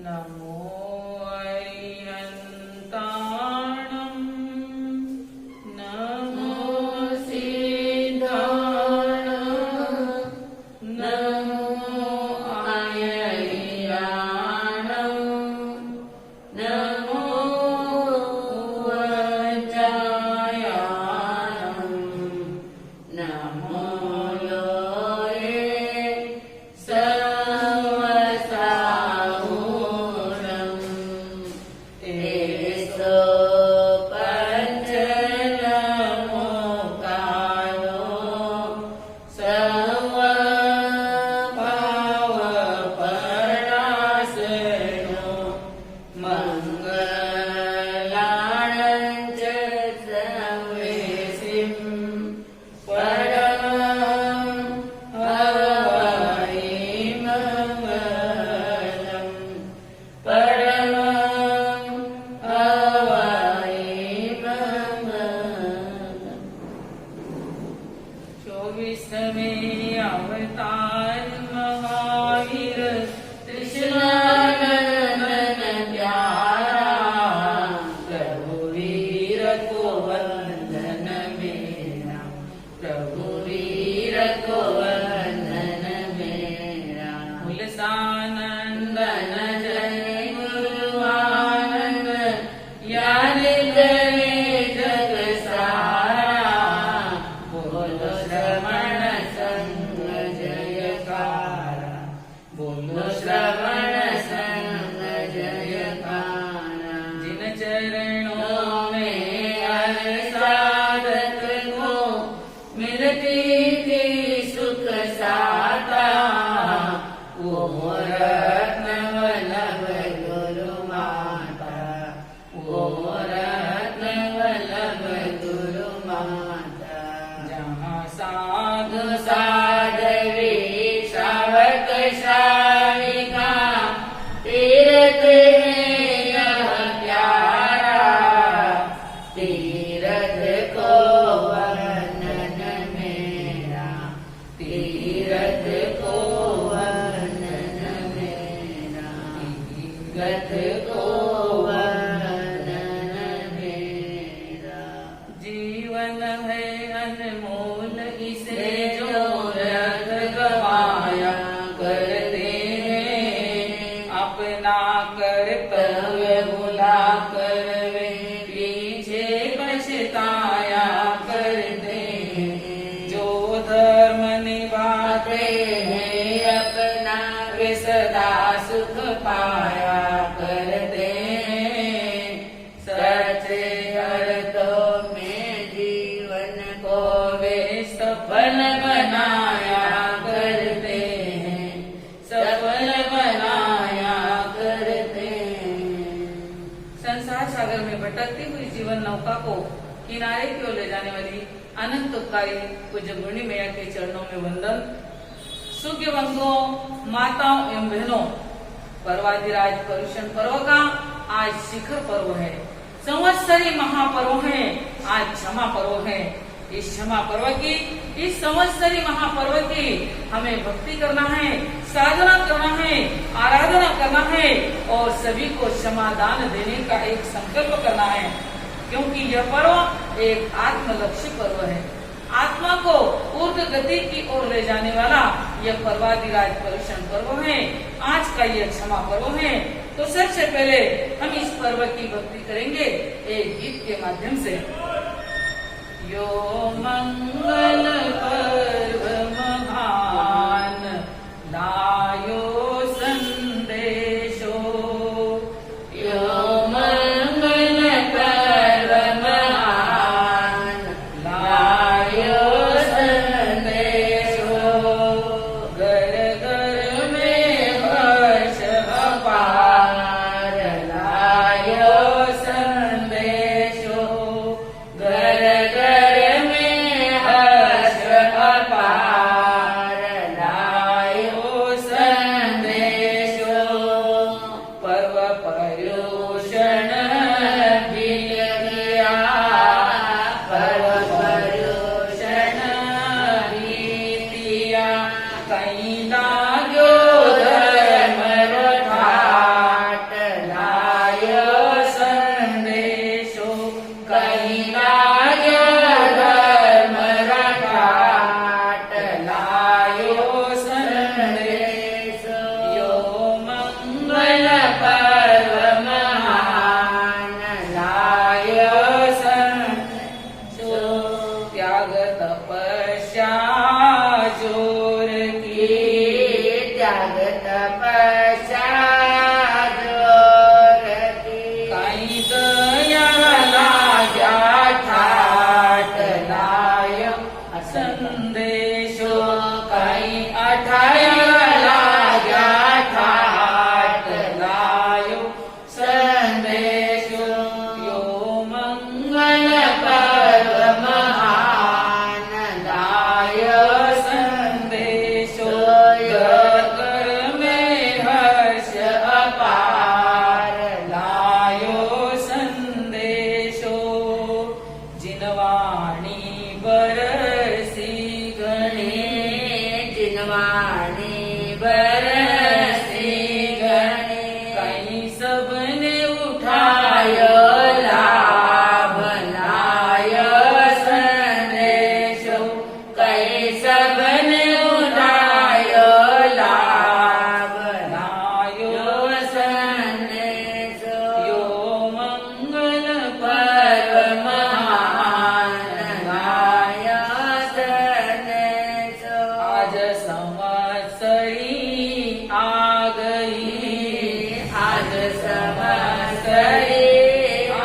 नमो अरिहन्ताणं नमो सिद्धाणं नमो अय्याणं नमो वज्रायाणं नमो में अवतार महावीर कृष्णानंदन प्यारा प्रभु वीर को वंदन मेरा प्रभु वीर को वंदन मेरा उल्लासानंदन जय गुरुआनंद याद करे जग सारा बोलो श्रवण संग जयकारा बोलो श्रवण संग जयकारा जिन चरणों में हर साधक को मिलती थी सुख साता वो रत्न वल्लभ गुरु माता वो रत्न वल्लभ गुरु माता जहाँ साधु साध्वी श्रावक श्राविका तीर्थ है यह प्यारा तीर्थ को वर्णन मेरा तीर्थ को वर्णन मेरा तीर्थ को वर्णन मेरा जीवन है अनमोल इसे जो व्यर्थ गवाया करते हैं अपना कर्तव्य भुला कर वे पीछे पछताया करते हैं जो धर्म निभाते हैं अपना वे सदा सुख पाया करते हैं सच्चे अर्थों में जीवन को वे सफल बनाया करते हैं सफल बनाया करते हैं संसार सागर में भटकती हुई जीवन नौका को किनारे की ओर ले जाने वाली अनंत उपकारी पूज्य गुणी मैया के चरणों में वंदन। सूर्य बंधुओं, माताओं एवं बहनों, पर्वाधिराज पर्युषण पर्व का आज शिखर पर्व है, संवत्सरी महापर्व है, आज क्षमा पर्व है। इस क्षमा पर्व की, इस संवत्सरी महापर्व की हमें भक्ति करना है, साधना करना है, आराधना करना है और सभी को क्षमादान देने का एक संकल्प करना है, क्योंकि यह पर्व एक आत्मलक्ष्य पर्व है। आत्मा को ऊर्ध्व गति की ओर ले जाने वाला यह पर्वाधिराज पर्युषण पर्व है। आज का यह क्षमा पर्व है। तो सबसे पहले हम इस पर्व की भक्ति करेंगे एक गीत के माध्यम से। यो मंगल पर्व महान लायो संदेशो यो मंगल पर्व महान लायो संदेशो घर घर में हर्ष अपार लायो संदेशो घर घर में हर्ष अपार लायो ત્યાગ તપસ્યા જોરથી કઈ ગયા લાગ્યા ઠાઠ લાયો સંદેશો કઈ અઠાયા લાગ્યા ઠાઠ લાયો સંદેશો યો મંગલ પર્વ મહાન લાયો સંદેશો ઘર મેં હર્ષ અપાર લાયો સંદેશો જીનવાણી બરસી ગણી જીનવાણી બરસી ગણી કઈ સબને ઉઠાયો ઉઠાયો લાભ લાયો સંદેશો કઈ સબને ઉઠાયો લાભ લાયો સંદેશો યો મંગલ પર્વ મહાન લાયો સંદેશો આજ સંવત્સરી આ ગઈ આજ સંવત્સરી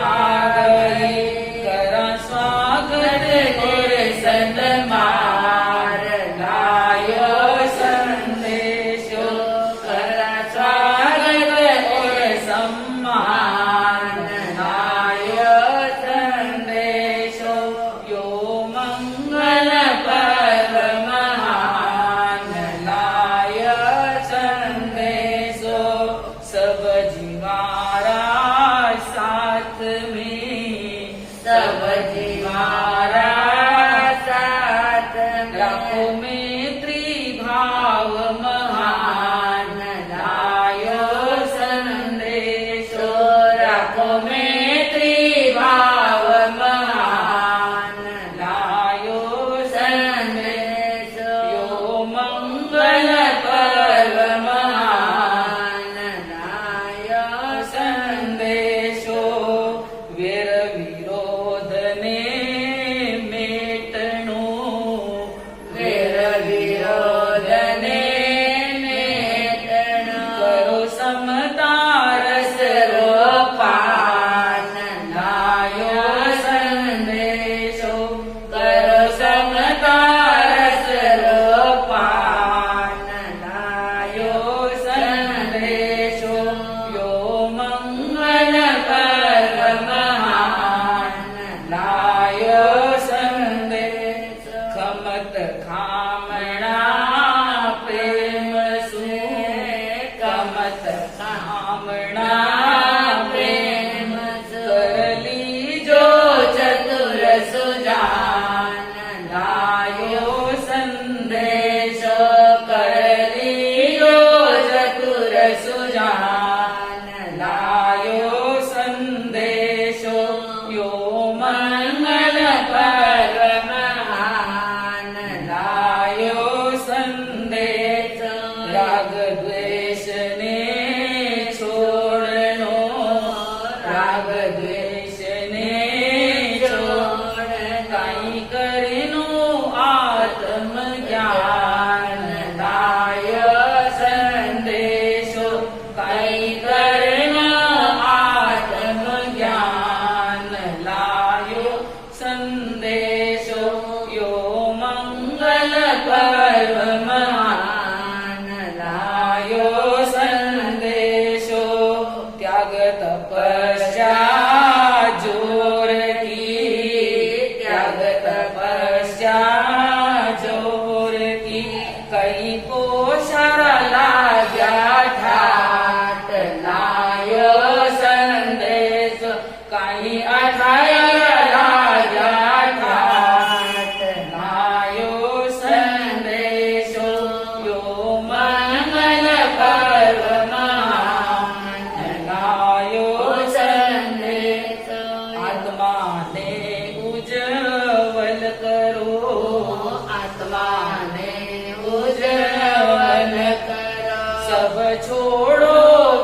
આ ગઈ કરા સ્વાગત ગુર સન્માર લાયો સંદેશો કરા સ્વાગત ગુર સમ્માન લાયો સંદેશો યો મંગલ મંગલ પર્વ મહાન લાયો સંદેશો સબ જીવારા સાથ મેં સબ જીવારા સાથ રાખો મેં મૈત્રી ભાવ મહાન લાયો સંદેશો રાખો મૈત્રી ભાવ મહાન લાયો સંદેશો યો મંગલ મંગલ પર્વ પર્વ મહાન લાયો સંદેશો વેર વિરોધને મેટણો વેર વિરોધને મેટણ કરો સમતા રસ રોપાન લાયો સંદેશો કરો સમતા રસ રોપાન લાયો યો સંદેશો યો મંગલ મંગલ પર્વ મહાન મહાન લાયો સંદેશ ખમત ખામણા પ્રેમ સુખ કમત ખામણા પ્રેમ કરલી જો ચતુર સુજાન લાયો સંદેશો કરલી જો ચતુર સુજાન લાયો સંદેશો યો મંગલ પર્વ મહાન લાયો સંદેશ રાગ દ્વેષને છોડનો રાગ દ્વેષને છોડ કઈ કરીનો આત્મ જ્ઞાન લાયો સંદેશો કઈ કરનો આત્મ જ્ઞાન લાયો સંદેશો યો મંગલ પર્વ મહાન લાયો સંદેશો ત્યાગ તપસ્યા જોર કી ત્યાગ તપસ્યા જોર કી કઈ કોશરા લાગ્યા ઠાઠ લાયો સંદેશો કઈ અઠાયા લાગ્યા ઠાઠ લાયો સંદેશો યો મંગલ પર્વ મહાન લાયો સંદેશો આત્માને ઉજ્જવલ કરો આત્માને ઉજ્જવલ કરો સબ છોડો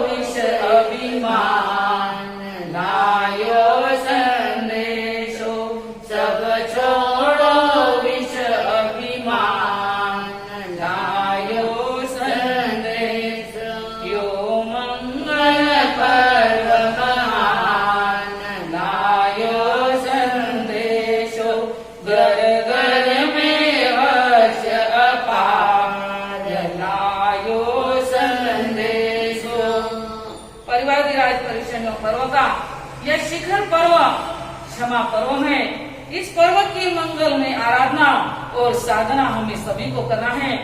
વિષ અભિમાન લાયો સંદેશો સબ છોડો વિષ અભિમાન લાયો સંદેશો परिवादिराज परिश्रम पर्व का यह शिखर पर्व क्षमा पर्व है। इस पर्व की मंगल में आराधना और साधना हमें सभी को करना है।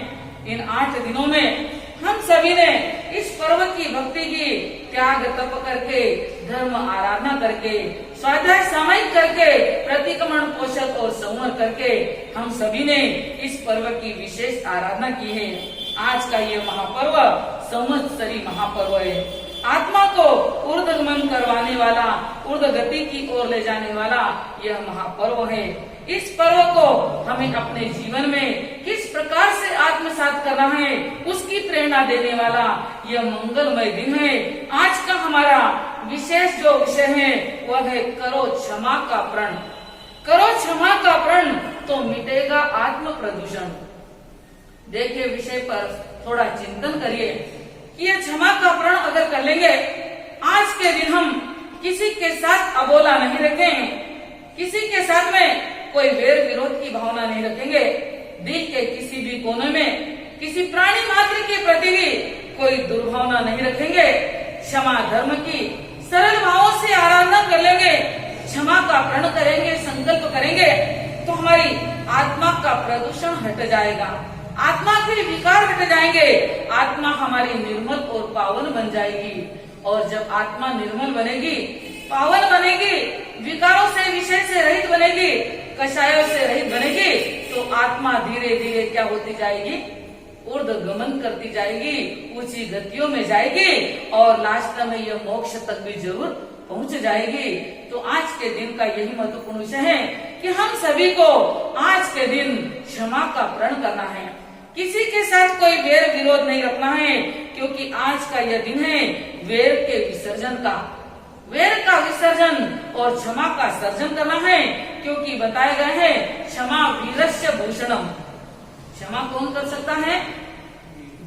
इन 8 दिनों में हम सभी ने इस पर्व की भक्ति की, त्याग तप करके, धर्म आराधना करके, स्वाध्याय सामायिक करके, प्रतिक्रमण पोषक और संवर करके हम सभी ने इस पर्व की विशेष आराधना की है। आज का ये महापर्व संवत्सरी महापर्व है। आत्मा को ऊर्ध्वगमन करवाने वाला, ऊर्ध्व गति की ओर ले जाने वाला यह महापर्व है। इस पर्व को हमें अपने जीवन में किस प्रकार से आत्मसात करना है, उसकी प्रेरणा देने वाला यह मंगलमय दिन है। आज का हमारा विशेष जो विषय है वह है करो क्षमा का प्रण। करो क्षमा का प्रण तो मिटेगा आत्म प्रदूषण। देखिए, विषय पर थोड़ा चिंतन करिए कि ये क्षमा का प्रण अगर कर लेंगे, आज के दिन हम किसी के साथ अबोला नहीं रखेंगे, किसी के साथ में कोई वेर विरोध की भावना नहीं रखेंगे, दिल के किसी भी कोने में किसी प्राणी मात्र के प्रति भी कोई दुर्भावना नहीं रखेंगे, क्षमा धर्म की सरल भावों से आराधना कर लेंगे, क्षमा का प्रण करेंगे, संकल्प करेंगे, तो हमारी आत्मा का प्रदूषण हट जाएगा, आत्मा के विकार हट जाएंगे, आत्मा हमारी निर्मल और पावन बन जाएगी। और जब आत्मा निर्मल बनेगी, पावन बनेगी, विकारों से, विषय से रहित बनेगी, कषायों से रहित बनेगी, तो आत्मा धीरे धीरे क्या होती जाएगी, ऊर्ध्वगमन करती जाएगी, ऊंची गतियों में जाएगी और लास्ट में यह मोक्ष तक भी जरूर पहुंच जाएगी। तो आज के दिन का यही महत्वपूर्ण विषय है कि हम सभी को आज के दिन क्षमा का प्रण करना है, किसी के साथ कोई वेर विरोध नहीं रखना है, क्योंकि आज का यह दिन है वेर के विसर्जन का, वेर का विसर्जन और क्षमा का सर्जन करना है, क्योंकि बताया गया है क्षमा वीरस्य भूषणम। क्षमा कौन कर सकता है?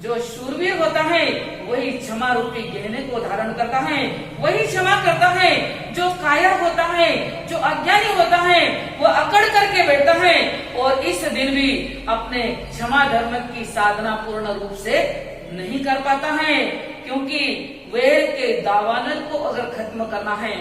जो शूरवीर होता है वही क्षमा रूपी गहने को धारण करता है, वही क्षमा करता है। जो कायर होता है, जो अज्ञानी होता है, वो अकड़ करके बैठता है और इस दिन भी अपने क्षमा धर्म की साधना पूर्ण रूप से नहीं कर पाता है, क्योंकि वेर के दावानल को अगर खत्म करना है,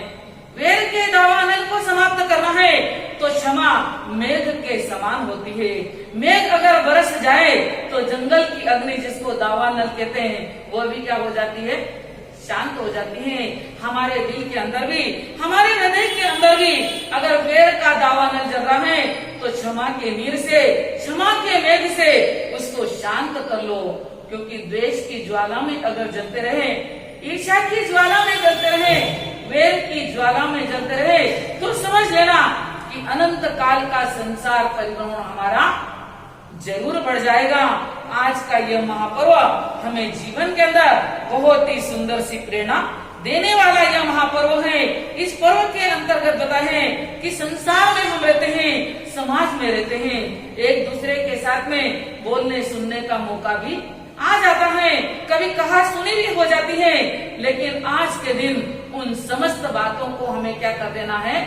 वेर के दावानल को समाप्त करना है, तो क्षमा मेघ के समान होती है। मेघ अगर बरस जाए तो जंगल की अग्नि जिसको दावानल कहते हैं वो भी क्या हो जाती है, शांत हो जाती है। हमारे दिल के अंदर भी, हमारे हृदय के अंदर भी अगर वेर का दावानल जल रहा है तो क्षमा के नीर से, क्षमा के मेघ से उसको शांत कर लो, क्योंकि द्वेष की ज्वाला में अगर जलते रहे, ईर्ष्या की ज्वाला में जलते रहे, वेर की ज्वाला में जलते रहे, तो समझ लेना कि अनंत काल का संसार परिभ्रमण हमारा जरूर बढ़ जाएगा। आज का यह महापर्व हमें जीवन के अंदर बहुत ही सुंदर सी प्रेरणा देने वाला यह महापर्व है। इस पर्व के अंतर्गत बताया है कि संसार में हम रहते हैं, समाज में रहते हैं, एक दूसरे के साथ में बोलने सुनने का मौका भी आ जाता है, कभी कहा सुनी भी हो जाती है, लेकिन आज के दिन उन समस्त बातों को हमें क्या कर देना है,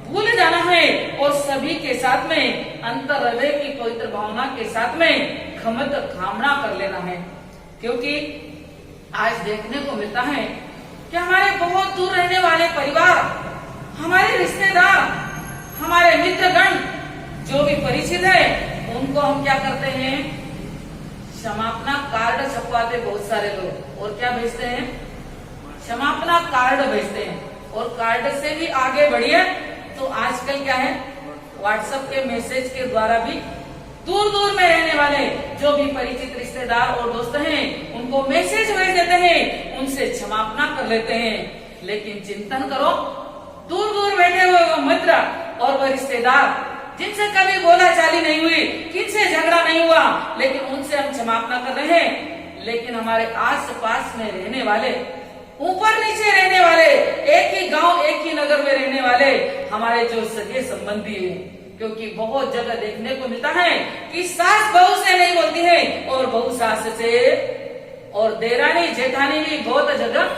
भूल जाना है और सभी के साथ में अंतर हृदय की पवित्र भावना के साथ में खमत खामना कर लेना है। क्योंकि आज देखने को मिलता है कि हमारे बहुत दूर रहने वाले परिवार, हमारे रिश्तेदार, हमारे मित्रगण जो भी परिचित है, उनको हम क्या करते हैं, क्षमापना कार्ड छपवाते बहुत सारे लोग, और क्या भेजते हैं, क्षमापना कार्ड भेजते हैं। और कार्ड से भी आगे बढ़िए तो आजकल क्या है, व्हाट्सएप के मैसेज के द्वारा भी दूर दूर में रहने वाले जो भी परिचित रिश्तेदार और दोस्त हैं उनको मैसेज भेज देते हैं, उनसे क्षमापना कर लेते हैं। लेकिन चिंतन करो, दूर दूर बैठे हुए वो मित्र और वो रिश्तेदार जिनसे कभी बोला चाली नहीं हुई, किनसे झगड़ा नहीं हुआ, लेकिन उनसे हम क्षमापना कर रहे हैं। लेकिन हमारे आस पास में रहने वाले, ऊपर नीचे रहने वाले, एक ही गांव एक ही नगर में रहने वाले हमारे जो सगे संबंधी हैं, क्योंकि बहुत जगह देखने को मिलता है कि सास बहू से नहीं बोलती है और बहू सास से, और देरानी जेठानी भी बहुत जगह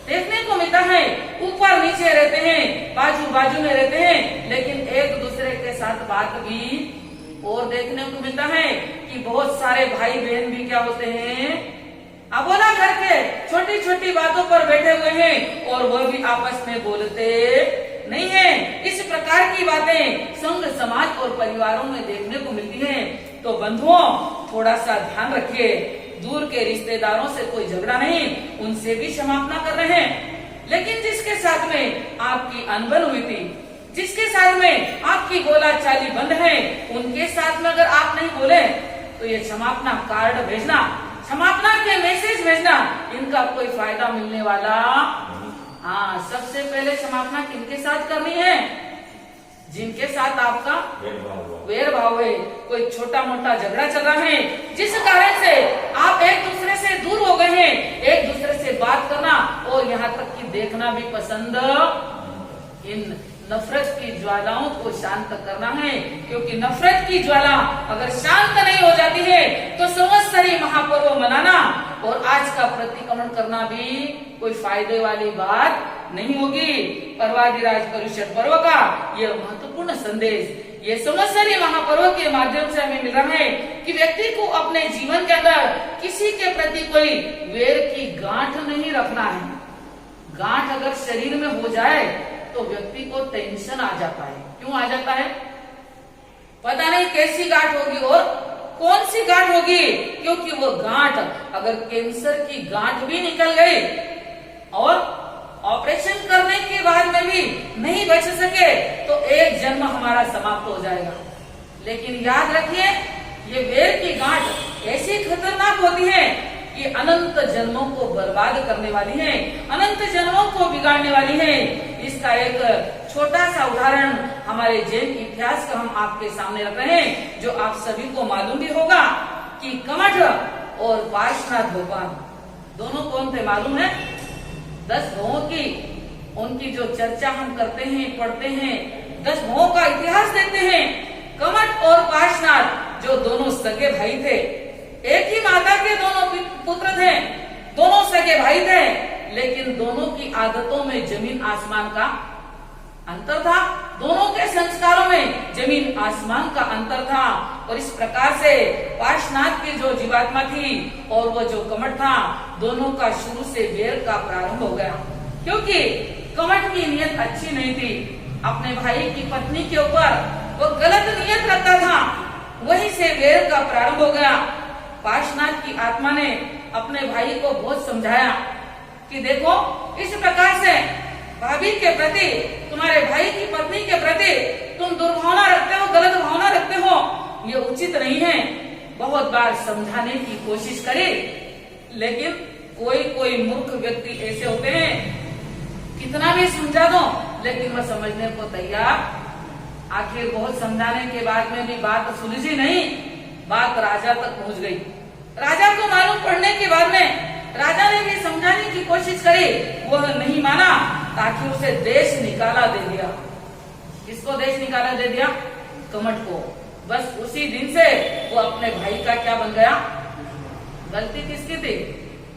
देखने को मिलता है, ऊपर नीचे रहते हैं, बाजू बाजू में रहते हैं, लेकिन एक दूसरे के साथ बात भी और देखने को मिलता है कि बहुत सारे भाई बहन भी क्या होते हैं, अबोला करके छोटी छोटी बातों पर बैठे हुए हैं और वह भी आपस में बोलते नहीं है। इस प्रकार की बातें संघ समाज और परिवारों में देखने को मिलती हैं। तो बंधुओं, थोड़ा सा ध्यान रखिए, दूर के रिश्तेदारों से कोई झगड़ा नहीं, उनसे भी क्षमापना कर रहे हैं। लेकिन जिसके साथ में आपकी अनबन हुई थी, जिसके साथ में आपकी बोलाचाली बंद है, उनके साथ में अगर आप नहीं बोले तो ये क्षमापना कार्ड भेजना, क्षमापना के मैसेज भेजना, इनका कोई फायदा मिलने वाला। हाँ, सबसे पहले क्षमापना किनके साथ करनी है? जिनके साथ आपका वेर भाव है, कोई छोटा मोटा झगड़ा चल रहा है, जिस कारण से आप एक दूसरे से दूर हो गए हैं, एक दूसरे से बात करना और यहाँ तक कि देखना भी पसंद, इन नफरत की ज्वालाओं को शांत करना है। क्योंकि नफरत की ज्वाला अगर शांत नहीं हो जाती है तो संवत्सरी महापर्व मनाना और आज का प्रतिक्रमण करना भी कोई फायदे वाली बात नहीं होगी। पर्वाधिराज पर्युषण पर्व का यह महत्वपूर्ण संदेश ये संवत्सरी महापर्व के माध्यम से हमें मिल रहा है कि व्यक्ति को अपने जीवन के अंदर किसी के प्रति कोई वेर की गांठ नहीं रखना है। गांठ अगर शरीर में हो जाए तो व्यक्ति को टेंशन आ जाता है। क्यों आ जाता है? पता नहीं कैसी गांठ होगी और कौन सी गांठ होगी, क्योंकि वो गांठ अगर कैंसर की गांठ भी निकल गई और ऑपरेशन करने के बाद में भी नहीं बच सके तो एक जन्म हमारा समाप्त हो जाएगा। लेकिन याद रखिए, ये वेर की गांठ ऐसी खतरनाक होती है कि अनंत जन्मों को बर्बाद करने वाली है, अनंत जन्मों को बिगाड़ने वाली है। इसका एक छोटा सा उदाहरण हमारे जैन इतिहास का हम आपके सामने रख रहे हैं, जो आप सभी को मालूम भी होगा कि कमठ और पार्श्वनाथ भगवान दोनों कौन थे मालूम है? 10 भवों की उनकी जो चर्चा हम करते हैं, पढ़ते हैं, 10 भवों का इतिहास देखते हैं। कमठ और पार्श्वनाथ जो दोनों सगे भाई थे, एक ही माता के दोनों पुत्र थे, दोनों सगे भाई थे, लेकिन दोनों की आदतों में जमीन आसमान का अंतर था। दोनों के संस्कारों में जमीन आसमान का अंतर था। और इस प्रकार से पार्श्वनाथ की जो जीवात्मा थी और वो जो कमठ था, दोनों का शुरू से वेर का प्रारंभ हो गया। क्योंकि कमठ की नियत अच्छी नहीं थी, अपने भाई की पत्नी के ऊपर वो गलत नियत रखता था, वहीं से वेर का प्रारंभ हो गया। पार्श्वनाथ की आत्मा ने अपने भाई को बहुत समझाया कि देखो, इस प्रकार से भाभी के प्रति, तुम्हारे भाई की पत्नी के प्रति तुम दुर्भावना रखते हो, गलत भावना रखते हो, ये उचित नहीं है। बहुत बार समझाने की कोशिश करी, लेकिन कोई कोई मूर्ख व्यक्ति ऐसे होते हैं, कितना भी समझा दो लेकिन वह समझने को तैयार। आखिर बहुत समझाने के बाद में भी बात सुलझी नहीं, बात राजा तक पहुंच गई। राजा को मालूम पड़ने के बाद में राजा ने भी समझाने की कोशिश करी, वह नहीं माना, ताकि उसे देश निकाला दे दिया। किसको देश निकाला दे दिया? कमठ को। बस उसी दिन से वो अपने भाई का क्या बन गया? गलती किसकी थी?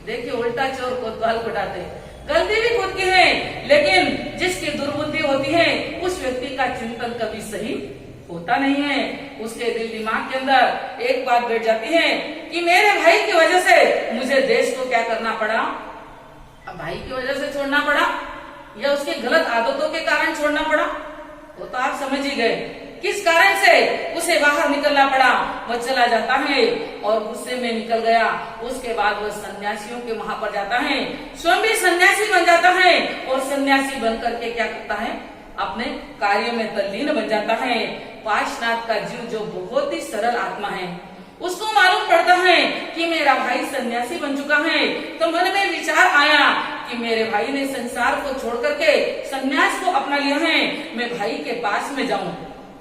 देखिए, उल्टा चोर कोतवाल घटाते, गलती भी खुद की है, लेकिन जिसकी दुर्बुद्धि होती है उस व्यक्ति का चिंतन कभी सही होता नहीं है। उसके दिल दिमाग के अंदर एक बात बैठ जाती है कि मेरे भाई की वजह से मुझे देश को क्या करना पड़ा? अब भाई की वजह से छोड़ना पड़ा या उसकी गलत आदतों के कारण छोड़ना पड़ा? वो तो आप समझ ही गए किस कारण से उसे बाहर निकलना पड़ा। वह चला जाता है और गुस्से में निकल गया। उसके बाद वह सन्यासियों के वहां पर जाता है, स्वयं भी सन्यासी बन जाता है और सन्यासी बन करके क्या करता है? अपने कार्य में तल्लीन बन जाता है। पार्श्वनाथ का जीव जो बहुत ही सरल आत्मा है, उसको मालूम पड़ता है कि मेरा भाई सन्यासी बन चुका है, तो मन में विचार आया कि मेरे भाई ने संसार को छोड़ करके सन्यास को अपना लिया है, मैं भाई के पास में जाऊं,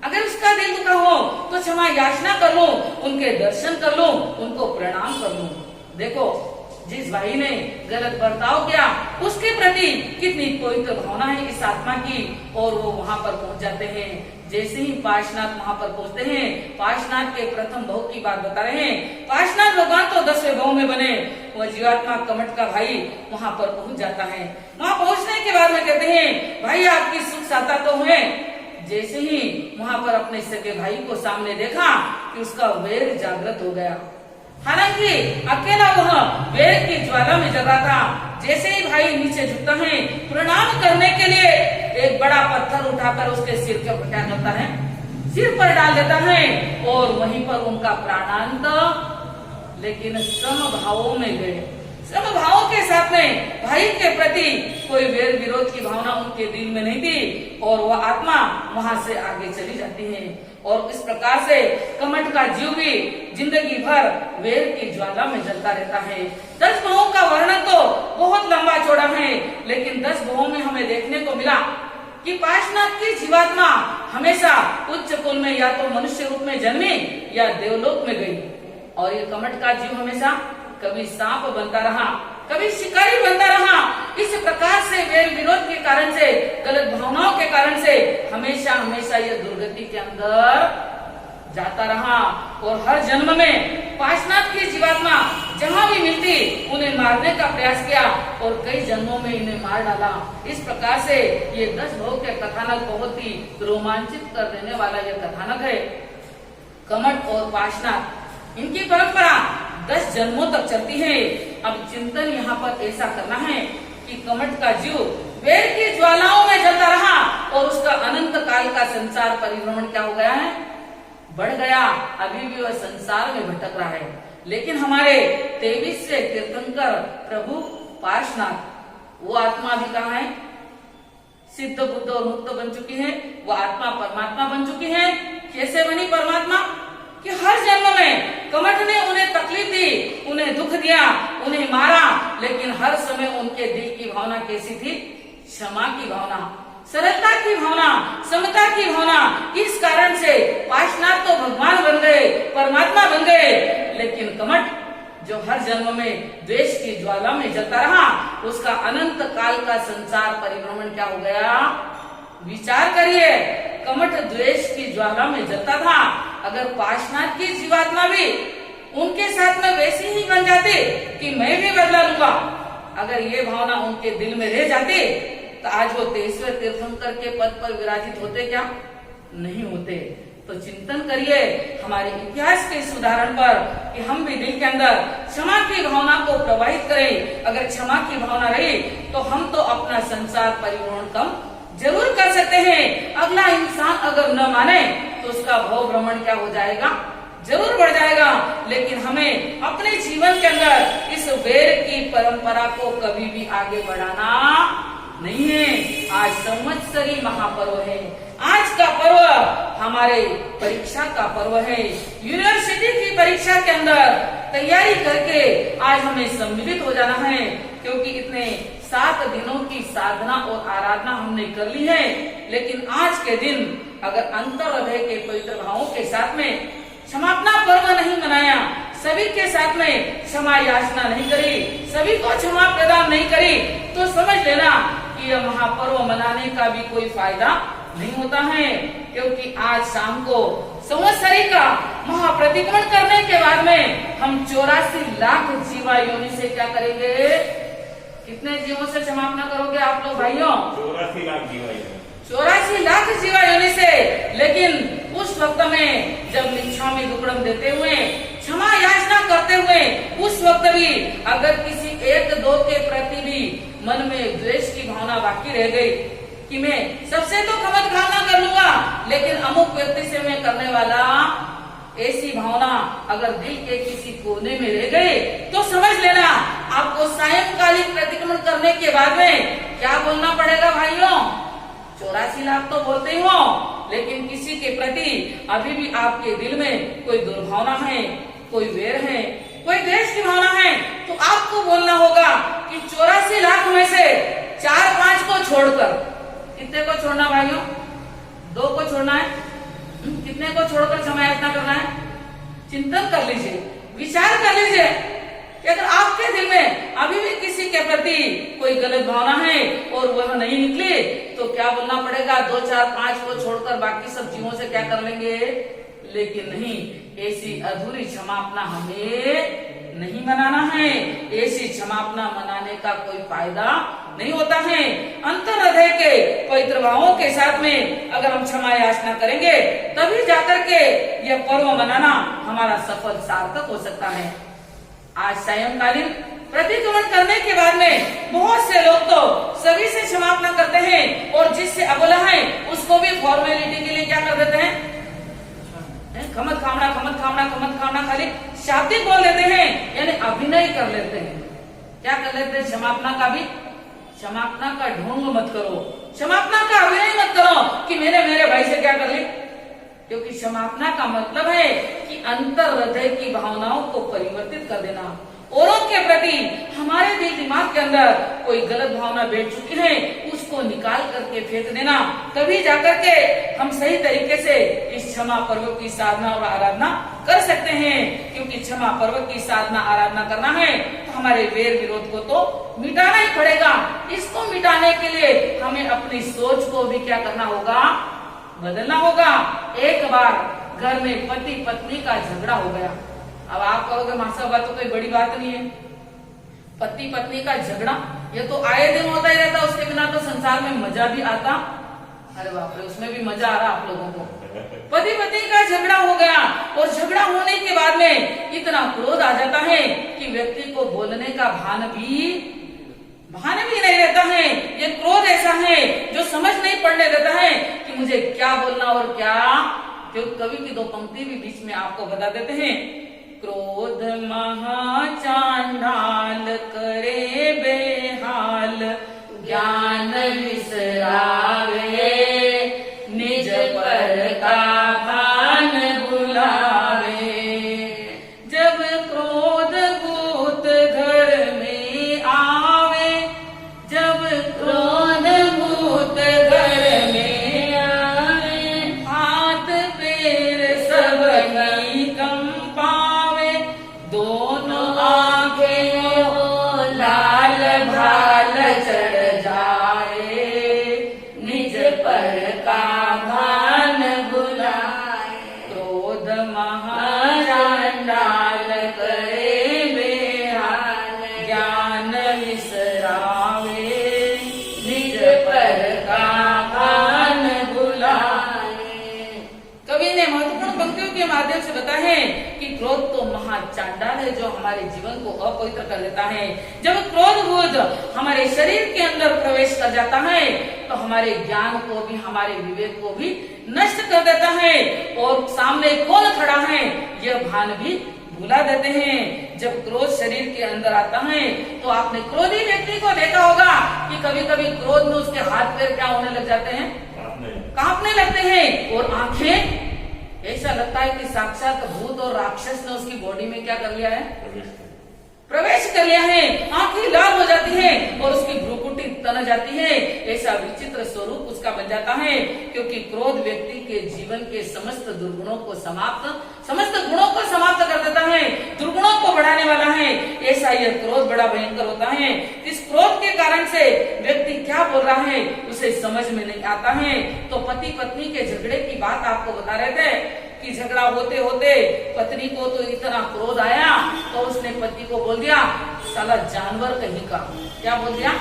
अगर उसका दिल दुखा हो तो क्षमा याचना कर लो, उनके दर्शन कर लो, उनको प्रणाम कर लो। देखो, जिस भाई ने गलत बर्ताव किया उसके प्रति कितनी पवित्र भावना है इस आत्मा की, और वो वहां पर पहुंच जाते हैं। जैसे ही पार्श्वनाथ वहां पर पहुंचते हैं, पार्श्वनाथ के प्रथम भाव की बात बता रहे हैं। पार्श्वनाथ भगवान तो 10वें भाव में बने, वह जीवात्मा कमठ का भाई वहां पर पहुंच जाता है। वहां पहुंचने के बाद में कहते हैं, भाई आपकी सुख साता तो हुए। जैसे ही वहां पर अपने सगे भाई को सामने देखा कि उसका वैर जागृत हो गया। हालांकि अकेला वह वेर की ज्वाला में जगा था। जैसे ही भाई नीचे झुकता है प्रणाम करने के लिए, एक बड़ा पत्थर उठाकर उसके सिर के ऊपर क्या करता है, सिर पर डाल देता है और वहीं पर उनका प्राणांत। लेकिन समभावों में गए, समभावों के साथ में भाई के प्रति कोई वेर विरोध की भावना उनके दिल में नहीं थी और वह आत्मा वहां से आगे चली जाती है। और इस प्रकार से कमठ का जीव भी जिंदगी भर वेर की ज्वाला में जलता रहता है। 10 भावों का वर्णन तो बहुत लंबा चौड़ा है, लेकिन 10 भावों में हमें देखने को मिला कि पार्श्वनाथ की जीवात्मा हमेशा उच्च कुल में या तो मनुष्य रूप में जन्मी या देवलोक में गई, और ये कमठ का जीव हमेशा कभी सांप बनता रहा, कभी शिकारी बनता रहा। इस प्रकार से वेर विरोध के कारण से, गलत भावनाओं के कारण से हमेशा हमेशा ये दुर्गति के अंदर जाता रहा। और हर जन्म में पार्श्वनाथ की जीवात्मा जहाँ भी मिलती उन्हें मारने का प्रयास किया और कई जन्मों में इन्हें मार डाला। इस प्रकार से ये 10 भाव के कथानक बहुत ही रोमांचित कर देने वाला यह कथानक है। कमठ और पार्श्वनाथ, इनकी परंपरा 10 जन्मों तक चलती है। अब चिंतन यहाँ पर ऐसा करना है कि कमठ का जीव वेर की ज्वालाओं में जलता रहा और उसका अनंत काल का संसार परिभ्रमण क्या हो गया है, बढ़ गया। अभी भी वह संसार में भटक रहा है। लेकिन हमारे 23वें तीर्थंकर प्रभु पार्श्वनाथ, वो आत्मा भी कहाँ है, सिद्ध बुद्ध और मुक्त बन चुकी है। वो आत्मा परमात्मा बन चुकी है। कैसे बनी परमात्मा, कि हर जन्म में कमठ ने उन्हें तकलीफ दी, उन्हें दुख दिया, उन्हें मारा, लेकिन हर समय उनके दिल की भावना कैसी थी, क्षमा की भावना, सरलता की भावना, समता की भावना। इस कारण से पार्श्वनाथ तो भगवान बन गए, परमात्मा बन गए। लेकिन कमठ जो हर जन्म में द्वेष की ज्वाला में जलता रहा, उसका अनंत काल का संसार परिभ्रमण क्या हो गया। विचार करिए, कमठ द्वेष की ज्वाला में जलता था। अगर पार्श्वनाथ की जीवात्मा भी उनके साथ में वैसी ही बन जाती कि मैं भी बदला लूंगा, अगर ये भावना उनके दिल में रह जाती तो आज वो 23वें तीर्थंकर के पद पर विराजित होते क्या, नहीं होते। तो चिंतन करिए हमारे इतिहास के इस उदाहरण पर कि हम भी दिल के अंदर क्षमा की भावना को प्रवाहित करें। अगर क्षमा की भावना रही तो हम तो अपना संसार परिभ्रमण कम जरूर कर सकते हैं। अगला इंसान अगर न माने तो उसका भव भ्रमण क्या हो जाएगा, जरूर बढ़ जाएगा। लेकिन हमें अपने जीवन के अंदर इस वेर की परंपरा को कभी भी आगे बढ़ाना नहीं है। आज संवत्सरी महापर्व है। आज का पर्व हमारे परीक्षा का पर्व है। यूनिवर्सिटी की परीक्षा के अंदर तैयारी करके आज हमें सम्मिलित हो जाना है, क्योंकि इतने 7 दिनों की साधना और आराधना हमने कर ली है। लेकिन आज के दिन अगर अंतर हृदय के पवित्र भावों के साथ में क्षमापना पर्व नहीं मनाया, सभी के साथ में क्षमा याचना नहीं करी, सभी को क्षमा प्रदान नहीं करी, तो समझ लेना कि यह महापर्व मनाने का भी कोई फायदा नहीं होता है। क्योंकि आज शाम को संवत्सरी का महाप्रतिक्रमण करने के बाद में हम 84 लाख जीवा योनि से क्या करेंगे, कितने जीवों से क्षमापना करोगे आप लोग भाइयों, 84 लाख जीवा योनि, 84 लाख जीवा योनि से। लेकिन उस वक्त में जब मिच्छामि दुक्कडम देते हुए, क्षमा याचना करते हुए, उस वक्त भी अगर किसी 1-2 के प्रति भी मन में द्वेष की भावना बाकी रह गई कि मैं सबसे तो कमत खाना कर लूंगा, लेकिन अमुक व्यक्ति से मैं करने वाला, ऐसी भावना अगर दिल के किसी कोने में रह गई तो समझ लेना आपको सायंकालिक प्रतिक्रमण करने के बाद में क्या बोलना पड़ेगा भाइयों। 84 लाख तो बोलते ही हो, लेकिन किसी के प्रति अभी भी आपके दिल में कोई दुर्भावना है, कोई वेर है, कोई द्वेष की भावना है, तो आपको बोलना होगा कि 84 लाख में से 4-5 को छोड़कर, कितने को छोड़ना भाइयों, 2 को छोड़ना है, कितने को छोड़कर क्षमा याचना करना है। चिंतन कर लीजिए, विचार कर लीजिए कि अगर आपके दिल में अभी भी किसी के प्रति कोई गलत भावना है और वह नहीं निकली तो क्या बोलना पड़ेगा, 2, 4, 5 को छोड़कर बाकी सब जीवों से क्या कर लेंगे। लेकिन नहीं, ऐसी अधूरी क्षमापना हमें नहीं मनाना है। ऐसी क्षमापना मनाने का कोई फायदा नहीं होता है। अंतर हृदय के पवित्र भावों के साथ में अगर हम क्षमा याचना करेंगे तभी जाकर के यह पर्व मनाना हमारा सफल सार्थक हो सकता है। आज सायंकालीन प्रतिक्रमण करने के बाद में बहुत से लोग तो सभी से क्षमापना करते हैं और जिससे अबोला है उसको भी फॉर्मेलिटी के लिए क्या कर देते हैं, खमत खामना खाली शाब्दिक बोल देते हैं, यानी अभिनय कर लेते हैं। क्या कर लेते हैं? क्षमापना का भी, क्षमापना का ढोंग मत करो, क्षमापना का अभिनय मत करो कि मैंने मेरे भाई से क्या कर ली, क्योंकि क्षमापना का मतलब है कि अंतर हृदय की भावनाओं को परिवर्तित कर देना। औरों के प्रति हमारे दिल दिमाग के अंदर कोई गलत भावना बैठ चुकी है, उसको निकाल करके फेंक देना, तभी जाकर के हम सही तरीके से इस क्षमा पर्व की साधना और आराधना कर सकते हैं। क्योंकि क्षमा पर्व की साधना आराधना करना है तो हमारे वेर विरोध को तो मिटाना ही पड़ेगा। इसको मिटाने के लिए हमें अपनी सोच को भी क्या करना होगा, बदलना होगा। एक बार घर में पति पत्नी का झगड़ा हो गया। अब आप कहोगे मां साहब बात तो कोई बड़ी बात नहीं है, पति पत्नी का झगड़ा ये तो आए दिन होता ही रहता, उसके बिना तो संसार में मजा भी आता। अरे बाप रे, उसमें भी मजा आ रहा आप लोगों को। पति पत्नी का झगड़ा हो गया और झगड़ा होने के बाद में इतना क्रोध आ जाता है कि व्यक्ति को बोलने का भान भी नहीं रहता है। ये क्रोध ऐसा है जो समझ नहीं पड़ने देता है कि मुझे क्या बोलना और क्या। जो कवि की दो पंक्ति भी बीच में आपको बता देते हैं, क्रोध महाचांडाल करे बेहाल, ज्ञान विसरावे निज पर का भान बुलावे। जब क्रोध भूत घर में आवे, जब क्रोध भूत घर में आवे, हाथ पैर सब ही कंपावे, दोनों आंखें हो लाल भाल चढ़ जाए, निज पर का भान बुलाए। क्रोध महाचांडाल करे बेहाल, ज्ञान विसरावे, निज पर का भान बुलाए। कवि ने महत्वपूर्ण पंक्तियों के माध्यम से बताया है कि क्रोध तो महाचांडाल है जो हमारे जीवन को अपवित्र कर देता है। जब क्रोध भूत हमारे शरीर के अंदर प्रवेश कर जाता है तो हमारे ज्ञान को भी, हमारे विवेक को भी नष्ट कर देता है और सामने कौन खड़ा है यह भान भी भुला देते हैं। जब क्रोध शरीर के अंदर आता है तो आपने क्रोधी व्यक्ति को देखा होगा कि कभी कभी क्रोध में उसके हाथ पैर क्या होने लग जाते हैं, कांपने लगते हैं और आंखें, ऐसा लगता है कि साक्षात भूत और राक्षस ने उसकी बॉडी में क्या कर लिया है, प्रवेश कर लिया है। आंखें लाल हो जाती है और उसकी भ्रूकुटी तना जाती है। ऐसा विचित्र स्वरूप उसका बन जाता है क्योंकि क्रोध व्यक्ति के जीवन के समस्त दुर्गुणों को समस्त गुणों को समाप्त कर देता है, दुर्गुणों को बढ़ाने वाला है। ऐसा यह क्रोध बड़ा भयंकर होता है। इस क्रोध के कारण से व्यक्ति क्या बोल रहा है उसे समझ में नहीं आता है। तो पति पत्नी के झगड़े की बात आपको बता रहे थे कि झगड़ा होते होते पत्नी को तो इतना क्रोध आया तो उसने पति को बोल दिया, साला जानवर कहीं का। क्या बोल दिया?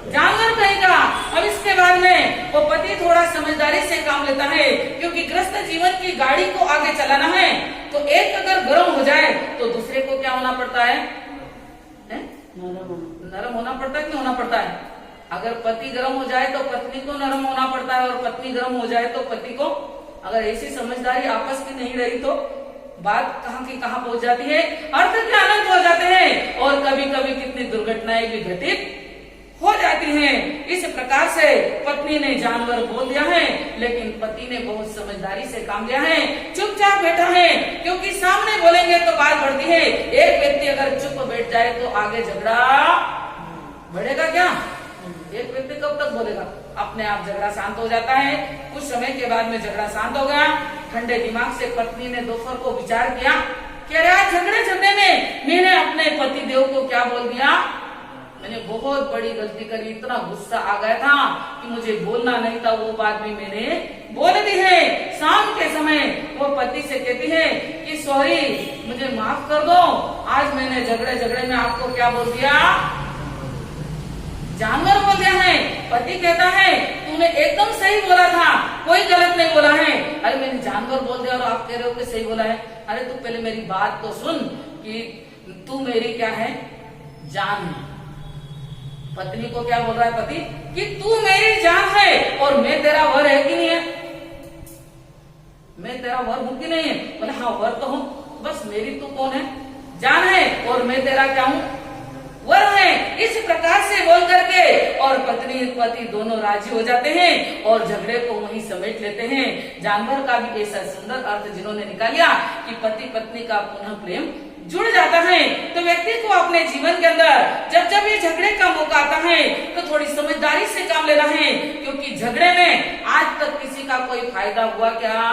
जानवर कहीं का। अब इसके बाद में वो पति थोड़ा समझदारी से काम लेता है क्योंकि ग्रस्त जीवन की गाड़ी को आगे चलाना है तो एक अगर गर्म हो जाए तो दूसरे को क्या होना पड़ता है, नरम होना पड़ता है कि होना पड़ता है। अगर पति गर्म हो जाए तो पत्नी को नरम होना पड़ता है और पत्नी गर्म हो जाए तो पति को। अगर ऐसी समझदारी आपस की नहीं रही तो बात कहाँ की कहाँ पहुंच जाती है, अर्थ के अनंत हो जाते हैं और कभी कभी कितनी दुर्घटनाएं भी घटित हो जाती हैं। इस प्रकार से पत्नी ने जानवर बोल दिया है लेकिन पति ने बहुत समझदारी से काम लिया है, चुपचाप बैठा है क्योंकि सामने बोलेंगे तो बात बढ़ती है। एक व्यक्ति अगर चुप बैठ जाए तो आगे झगड़ा बढ़ेगा क्या? एक व्यक्ति कब तक बोलेगा? अपने आप झगड़ा शांत हो जाता है। कुछ समय के बाद में झगड़ा शांत हो गया। ठंडे दिमाग से पत्नी ने दोपहर को विचार किया कि यार झगड़े में मैंने अपने पति देव को क्या बोल दिया, मैंने बहुत बड़ी गलती करी, इतना गुस्सा आ गया था कि मुझे बोलना नहीं था, वो बात भी मैंने बोल दी है। शाम के समय वो पति से कहती है कि सॉरी, मुझे माफ कर दो, आज मैंने झगड़े में आपको क्या बोल दिया, जानवर बोल दिया है। पति कहता है तूने एकदम सही बोला था, कोई गलत नहीं बोला है। अरे मैंने जानवर बोल दिया और आप कह रहे हो कि सही बोला है। अरे तू पहले मेरी बात तो सुन कि तू मेरी क्या है, जान है। पत्नी को क्या बोल रहा है पति कि तू मेरी जान है और मैं तेरा वर है कि नहीं है, मैं तेरा वर हूं कि नहीं है। बोले हाँ वर तो हूं, बस मेरी तू कौन है, जान है, और मैं तेरा क्या हूं, वर है। इस प्रकार से बोल करके और पत्नी पति दोनों राजी हो जाते हैं और झगड़े को वहीं समेट लेते हैं। जानवर का भी ऐसा सुंदर अर्थ जिन्होंने निकाला कि पति पत्नी का पुनः प्रेम जुड़ जाता है। तो व्यक्ति को अपने जीवन के अंदर जब जब ये झगड़े का मौका आता है तो थोड़ी समझदारी से काम लेना है, क्योंकि झगड़े में आज तक किसी का कोई फायदा हुआ क्या,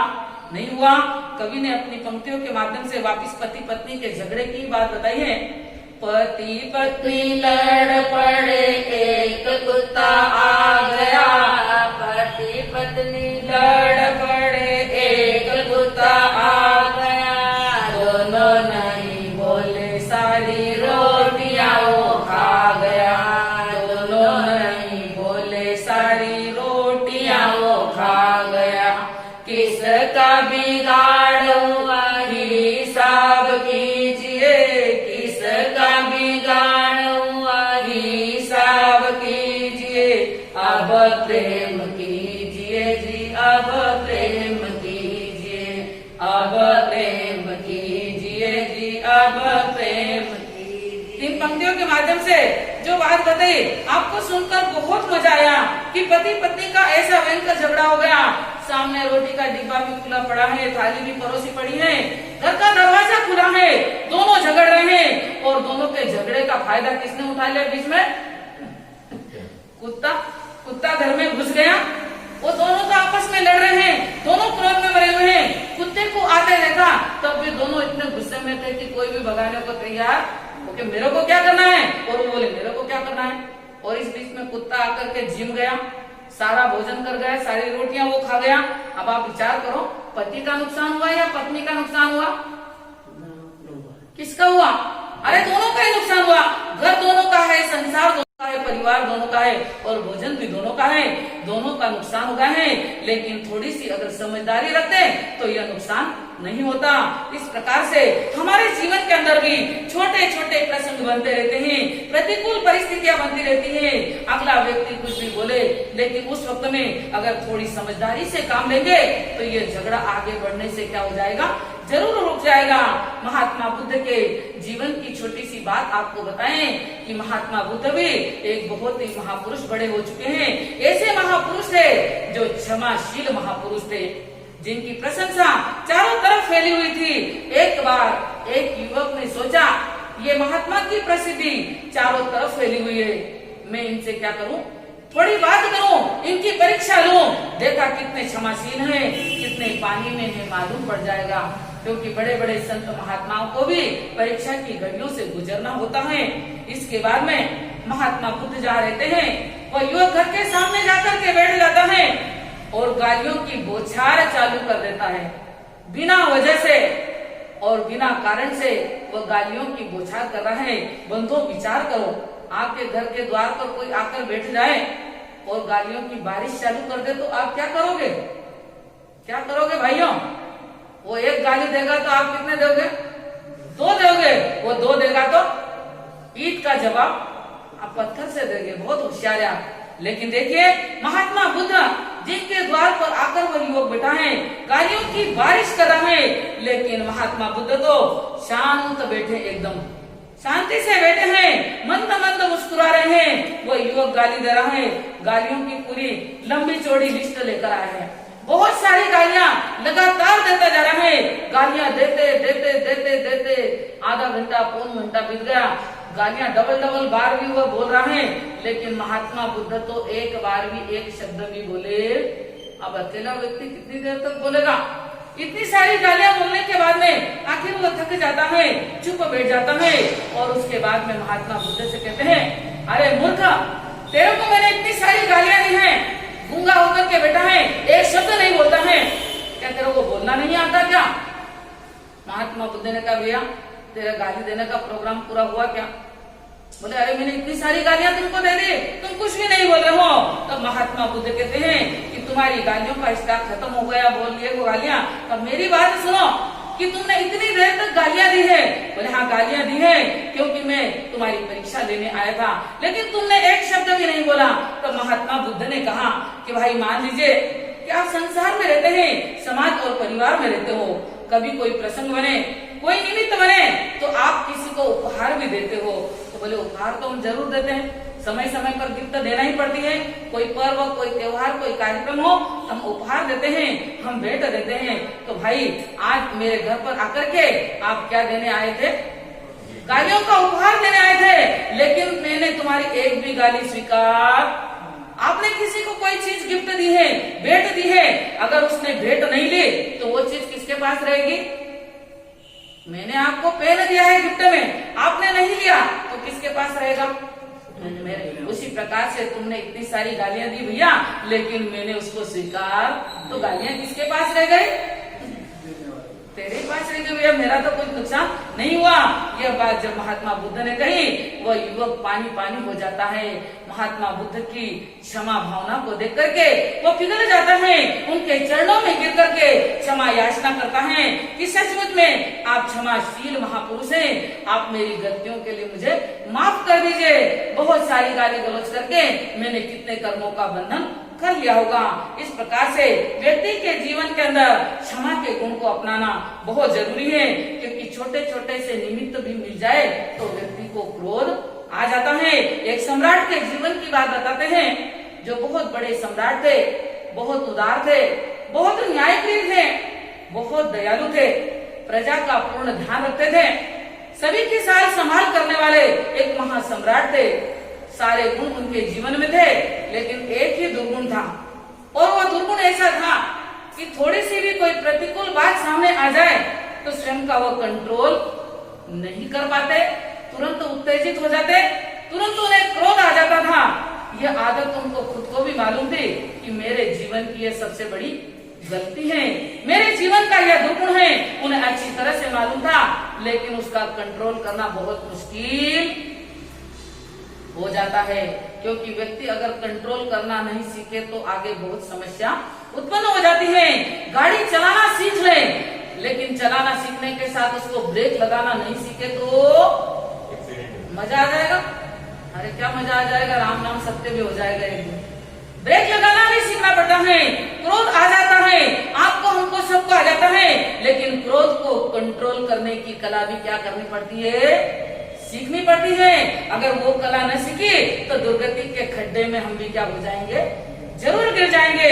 नहीं हुआ। कवि ने अपनी पंक्तियों के माध्यम से वापिस पति पत्नी के झगड़े की बात बताई है। पति पत्नी लड़ पड़े एक कुत्ता आ गया, पति पत्नी लड़ पड़े एक कुत्ता आ गया, दोनों नहीं बोले सारी रोटियां वो खा गया, दोनों नहीं बोले सारी रोटियां वो खा गया। किसका बिगाड़ हुआ हिसाब कीजिए, किसका बिगाड़ हुआ हिसाब कीजिए, अब प्रेम कीजिए जी, अब प्रेम कीजिए, अब प्रेम कीजिए जी, अब प्रेम कीजिए। तीन पंक्तियों के माध्यम से जो बात बताई आपको सुनकर बहुत मजा आया कि पति पत्नी का ऐसा भयंकर झगड़ा हो गया। सामने रोटी का डिब्बा भी खुला पड़ा है, थाली भी परोसी पड़ी है, घर का दरवाजा खुला है, दोनों झगड़ रहे हैं और दोनों के झगड़े का फायदा किसने उठा लिया बीच में, कुत्ता। कुत्ता घर में घुस गया, वो दोनों तो आपस में लड़ रहे हैं, दोनों क्रोध में मरे हुए हैं। कुत्ते को आते देखा तब भी दोनों इतने गुस्से में थे कि कोई भी भगाने को तैयार, ओके मेरे को क्या करना है, और वो बोले मेरे को क्या करना है। और इस बीच में कुत्ता आकर के जिम गया, सारा भोजन कर गया, सारी रोटियां वो खा गया। अब आप विचार करो पति का नुकसान हुआ या पत्नी का नुकसान हुआ, किसका हुआ, अरे दोनों का ही नुकसान हुआ। घर दोनों का है, संसार दोनों का है, परिवार दोनों का है और भोजन भी दोनों का है, दोनों का नुकसान हो गया है। लेकिन थोड़ी सी अगर समझदारी रखते तो यह नुकसान नहीं होता। इस प्रकार से हमारे जीवन के अंदर भी छोटे छोटे प्रसंग बनते रहते हैं, प्रतिकूल परिस्थितियां बनती रहती हैं। अगला व्यक्ति कुछ भी बोले लेकिन उस वक्त में अगर थोड़ी समझदारी से काम लेंगे तो ये झगड़ा आगे बढ़ने से क्या हो जाएगा, जरूर रुक जाएगा। महात्मा बुद्ध के जीवन की छोटी सी बात आपको बताएं कि महात्मा बुद्ध भी एक बहुत ही महापुरुष बड़े हो चुके हैं। ऐसे महापुरुष थे जो क्षमाशील महापुरुष थे, जिनकी प्रशंसा चारों तरफ फैली हुई थी। एक बार एक युवक ने सोचा ये महात्मा की प्रसिद्धि चारों तरफ फैली हुई है, मैं इनसे क्या करूं, थोड़ी बात करूं, इनकी परीक्षा लूं। देखा कितने क्षमाशील हैं, कितने पानी में है मालूम पड़ जाएगा, क्योंकि बड़े बड़े संत महात्माओं को भी परीक्षा की घड़ियों से गुजरना होता है। इसके बाद में महात्मा बुद्ध जा रहते हैं, वह युवक घर के सामने जाकर के बैठ जाता है और गालियों की बौछार चालू कर देता है बिना वजह से और बिना कारण से वह गालियों की बौछार कर रहा है। बंधुओं विचार करो, आपके घर के द्वार पर कोई आकर बैठ जाए और गालियों की बारिश चालू कर दे तो आप क्या करोगे, क्या करोगे भाइयों। वो एक गाली देगा तो आप कितने दोगे, दो दोगे, वो दो देगा तो ईट का जवाब आप पत्थर से देंगे, बहुत होशियार है आप। लेकिन देखिए महात्मा बुद्ध जिनके द्वार पर आकर वो युवक बैठा है, गालियों की बारिश कर रहा है, लेकिन महात्मा बुद्ध तो शांत बैठे, एकदम शांति से बैठे हैं, मंद मंद मुस्कुरा रहे हैं। वो युवक गाली दे रहा है, गालियों की पूरी लंबी चौड़ी लिस्ट लेकर आया है, बहुत सारी गालियां लगातार देता जा रहा है। गालियां देते देते देते देते आधा घंटा पौन घंटा बीत गया, गालियां डबल डबल बार भी वह बोल रहा है, लेकिन महात्मा बुद्ध तो एक बार भी एक शब्द भी बोले। अब अकेला व्यक्ति कितनी देर तक बोलेगा, इतनी सारी गालियां बोलने के बाद में आखिर वो थक जाता है, चुप बैठ जाता है और उसके बाद में महात्मा बुद्ध से कहते हैं, अरे मूर्ख, तेरे को मैंने इतनी सारी गालियां दी हैं, गूंगा होकर के बैठा है, एक शब्द नहीं बोलता है, क्या तेरे को बोलना नहीं आता क्या। महात्मा बुद्ध ने कहा, भैया तेरा गाली देने का प्रोग्राम पूरा हुआ क्या। बोले, अरे मैंने इतनी सारी गालियां तुमको दे दी, तुम कुछ भी नहीं बोल रहे हो। तब महात्मा बुद्ध कहते हैं कि तुम्हारी गालियों का स्टॉक खत्म हो गया, बोल लिए वो गालियां। तब मेरी बात सुनो, कि तुमने इतनी देर तक गालियां दी है। बोले हाँ गालियां दी है क्योंकि मैं तुम्हारी परीक्षा लेने आया था, लेकिन तुमने एक शब्द भी नहीं बोला। तो महात्मा बुद्ध ने कहा कि भाई मान लीजिए कि आप संसार में रहते हैं, समाज और परिवार में रहते हो, कभी कोई प्रसंग बने, कोई निमित्त बने तो आप किसी को उपहार भी देते हो। तो बोले उपहार तो हम जरूर देते हैं, समय समय पर गिफ्ट देना ही पड़ती है, कोई पर्व, कोई त्योहार, कोई कार्यक्रम हो हम उपहार देते हैं, हम भेंट देते हैं। तो भाई आज मेरे घर पर आकर के आप क्या देने आए थे? गालियों का उपहार देने आए थे, लेकिन मैंने तुम्हारी एक भी गाली स्वीकार। आपने किसी को कोई चीज गिफ्ट दी है, भेंट दी है, अगर उसने भेंट नहीं ली तो वो चीज किसके पास रहेगी? मैंने आपको पेन दिया है गिफ्ट में, आपने नहीं लिया तो किसके पास रहेगा? उसी प्रकार से तुमने इतनी सारी गालियां दी भैया, लेकिन मैंने उसको स्वीकार, तो गालियां किसके पास रह गई? तेरे पास रह गई भैया, मेरा तो कोई नुकसान नहीं हुआ। यह बात जब महात्मा बुद्ध ने कही, वह युवक पानी पानी हो जाता है। महात्मा बुद्ध की क्षमा भावना को देख करके वो पिघल जाता है, उनके चरणों में गिर करके क्षमा याचना करता है कि सचमुच में आप क्षमाशील महापुरुष हैं, आप मेरी गलतियों के लिए मुझे माफ कर दीजिए। बहुत सारी गाली गलौज करके मैंने कितने कर्मों का बंधन कर लिया होगा। इस प्रकार से व्यक्ति के जीवन के अंदर क्षमा के गुण को अपनाना बहुत जरूरी है, क्योंकि छोटे छोटे से निमित्त भी मिल जाए तो व्यक्ति को क्रोध आ जाता है। एक सम्राट के जीवन की बात बताते हैं, जो बहुत बड़े सम्राट थे, बहुत उदार थे, बहुत न्यायप्रिय थे, बहुत दयालु थे, प्रजा का पूर्ण ध्यान रखते थे, सभी की सार संभाल करने वाले एक महासम्राट थे। सारे गुण उनके जीवन में थे, लेकिन एक ही दुर्गुण था, और वह दुर्गुण ऐसा था कि थोड़ी सी भी कोई प्रतिकूल बात सामने आ जाए तो स्वयं का वो कंट्रोल नहीं कर पाते, तुरंत उत्तेजित हो जाते, तुरंत उन्हें क्रोध आ जाता था। यह आदत उनको खुद को भी मालूम थी कि मेरे जीवन की यह सबसे बड़ी गलती है, मेरे जीवन का यह दुर्गुण है, उन्हें अच्छी तरह से मालूम था, लेकिन उसका कंट्रोल करना बहुत मुश्किल हो जाता है। क्योंकि व्यक्ति अगर कंट्रोल करना नहीं सीखे तो आगे बहुत समस्या उत्पन्न हो जाती है। गाड़ी चलाना सीख ले, लेकिन चलाना सीखने के साथ उसको ब्रेक लगाना नहीं सीखे तो मजा आ जाएगा? अरे क्या मजा आ जाएगा, राम नाम सत्य भी हो जाएगा एक दिन। ब्रेक लगाना भी सीखना पड़ता है। क्रोध आ जाता है, आपको, हमको, सबको आ जाता है, लेकिन क्रोध को कंट्रोल करने की कला भी क्या करनी पड़ती है? सीखनी पड़ती है। अगर वो कला न सीखी तो दुर्गति के खड्डे में हम भी क्या हो जाएंगे? जरूर गिर जाएंगे।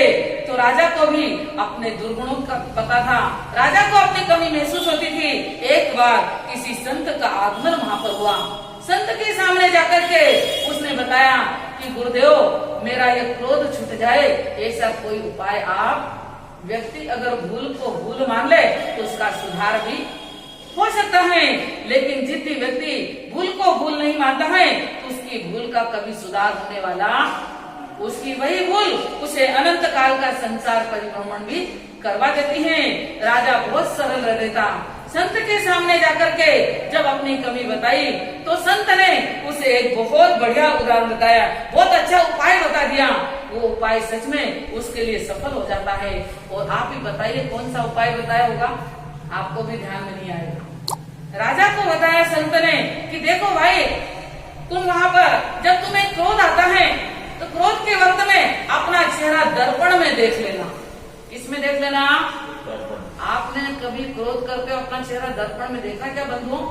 तो राजा को भी अपने दुर्गुणों का पता था, राजा को अपनी कमी महसूस होती थी। एक बार किसी संत का आगमन वहां पर हुआ, संत के सामने जाकर के उसने बताया कि गुरुदेव मेरा ये क्रोध छूट जाए, ऐसा कोई उपाय आप। व्यक्ति अगर भूल को भूल मान ले तो उसका सुधार भी हो सकता है, लेकिन जितनी व्यक्ति भूल को भूल नहीं मानता है तो उसकी भूल का कभी सुधार होने वाला, उसकी वही भूल उसे अनंत काल का संसार परिभ्रमण भी करवा देती है। राजा बहुत सरल हृदय था, संत के सामने जाकर के जब अपनी कमी बताई तो संत ने उसे एक बहुत बढ़िया उदाहरण बताया, बहुत अच्छा उपाय बता दिया। वो उपाय सच में उसके लिए सफल हो जाता है। और आप ही बताइए कौन सा उपाय बताया होगा, आपको भी ध्यान में नहीं आएगा। राजा को बताया संत ने कि देखो भाई, तुम वहां पर जब तुम्हें क्रोध आता है तो क्रोध के वक्त में अपना चेहरा दर्पण में देख लेना। किसमें देख लेना? आपने कभी क्रोध करके अपना चेहरा दर्पण में देखा क्या बंधुओं?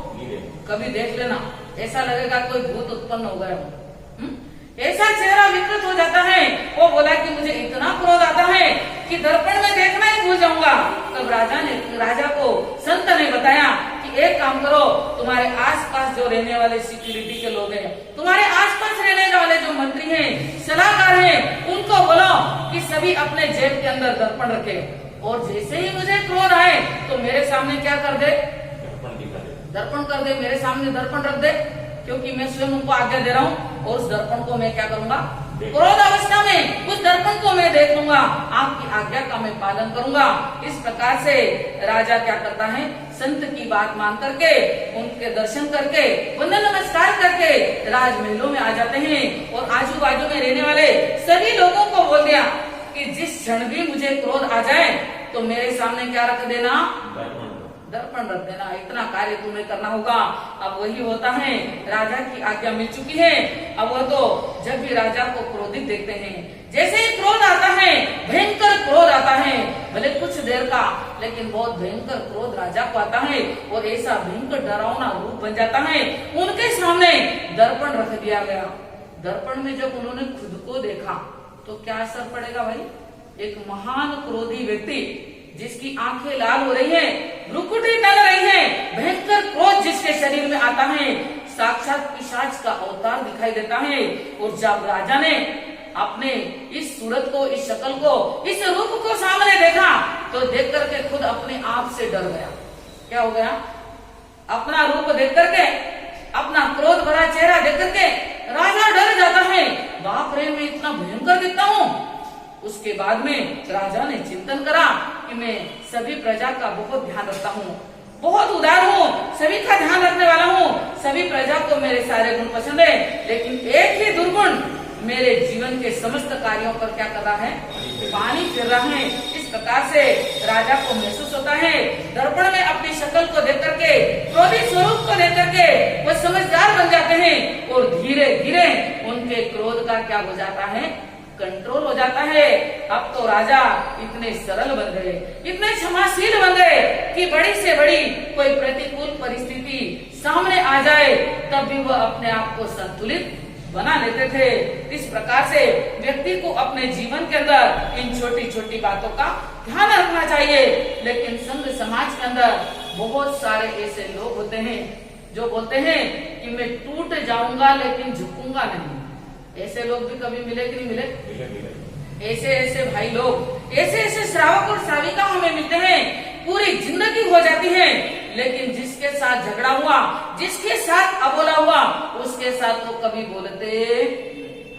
कभी देख लेना, ऐसा लगेगा कोई भूत उत्पन्न हो गया हो। ऐसा चेहरा विकृत हो जाता है। वो बोला कि मुझे इतना क्रोध आता है कि दर्पण में देखना ही भूल जाऊंगा। तब राजा को संत ने बताया कि एक काम करो, तुम्हारे आसपास जो रहने वाले सिक्योरिटी के लोग हैं, तुम्हारे आसपास रहने वाले जो मंत्री हैं, सलाहकार हैं, उनको बोलो कि सभी अपने जेब के अंदर दर्पण रखे, और जैसे ही मुझे क्रोध आए तो मेरे सामने क्या कर दे? दर्पण कर दे, मेरे सामने दर्पण रख दे, क्योंकि मैं स्वयं उनको आज्ञा दे रहा हूँ। और उस दर्पण को मैं क्या करूंगा? क्रोध अवस्था में उस दर्पण को मैं देख लूंगा, आपकी आज्ञा का मैं पालन करूंगा। इस प्रकार से राजा क्या करता है? संत की बात मान करके, उनके दर्शन करके, वंदन नमस्कार करके राजमहलों में आ जाते हैं। और आजू बाजू में रहने वाले सभी लोगों को बोल दिया कि जिस क्षण भी मुझे क्रोध आ जाए तो मेरे सामने क्या रख देना? दर्पण रख देना, इतना कार्य तुम्हें करना होगा। अब वही होता है, राजा की आज्ञा मिल चुकी है। अब वह तो जब भी राजा को क्रोधित देखते हैं, जैसे ही क्रोध आता है, भयंकर क्रोध आता है, भले कुछ देर का, लेकिन बहुत भयंकर क्रोध राजा को आता है और ऐसा भयंकर डरावना रूप बन जाता है। उनके सामने दर्पण रख दिया गया। दर्पण में जब उन्होंने खुद को देखा तो क्या असर पड़ेगा भाई? एक महान क्रोधी व्यक्ति जिसकी आंखें लाल हो रही हैं, भ्रुकुटी टल रही है, भयंकर क्रोध जिसके शरीर में आता है, साक्षात पिशाच का अवतार दिखाई देता है। और जब राजा ने अपने इस सूरत को, इस शक्ल को, इस रूप को सामने देखा तो देख करके खुद अपने आप से डर गया। क्या हो गया? अपना रूप देख करके, अपना क्रोध भरा चेहरा देख करके राजा डर जाता है। बाप रे, मैं इतना भयंकर दिखता हूँ। उसके बाद में राजा ने चिंतन करा कि मैं सभी प्रजा का बहुत ध्यान रखता हूँ, बहुत उदार हूँ, सभी का ध्यान रखने वाला हूँ, सभी प्रजा को मेरे सारे गुण पसंद है, लेकिन एक ही दुर्गुण मेरे जीवन के समस्त कार्यों पर क्या कर रहा है? पानी फिर रहा है। इस प्रकार से राजा को महसूस होता है। दर्पण में अपनी शक्ल को देख करके, क्रोधी स्वरूप को देख करके वह समझदार बन जाते हैं और धीरे धीरे उनके क्रोध का क्या हो जाता है? कंट्रोल हो जाता है। अब तो राजा इतने सरल बन गए, इतने क्षमाशील बन गए कि बड़ी से बड़ी कोई प्रतिकूल परिस्थिति सामने आ जाए तब भी वह अपने आप को संतुलित बना लेते थे। इस प्रकार से व्यक्ति को अपने जीवन के अंदर इन छोटी छोटी बातों का ध्यान रखना चाहिए। लेकिन संघ समाज के अंदर बहुत सारे ऐसे लोग होते हैं जो बोलते हैं कि मैं टूट जाऊंगा लेकिन झुकूंगा नहीं। ऐसे लोग भी कभी मिले कि नहीं मिले? ऐसे ऐसे भाई लोग, ऐसे ऐसे श्रावक और श्राविका हमें मिलते हैं, पूरी जिंदगी हो जाती है, लेकिन जिसके साथ झगड़ा हुआ, जिसके साथ अबोला हुआ, उसके साथ तो कभी बोलते,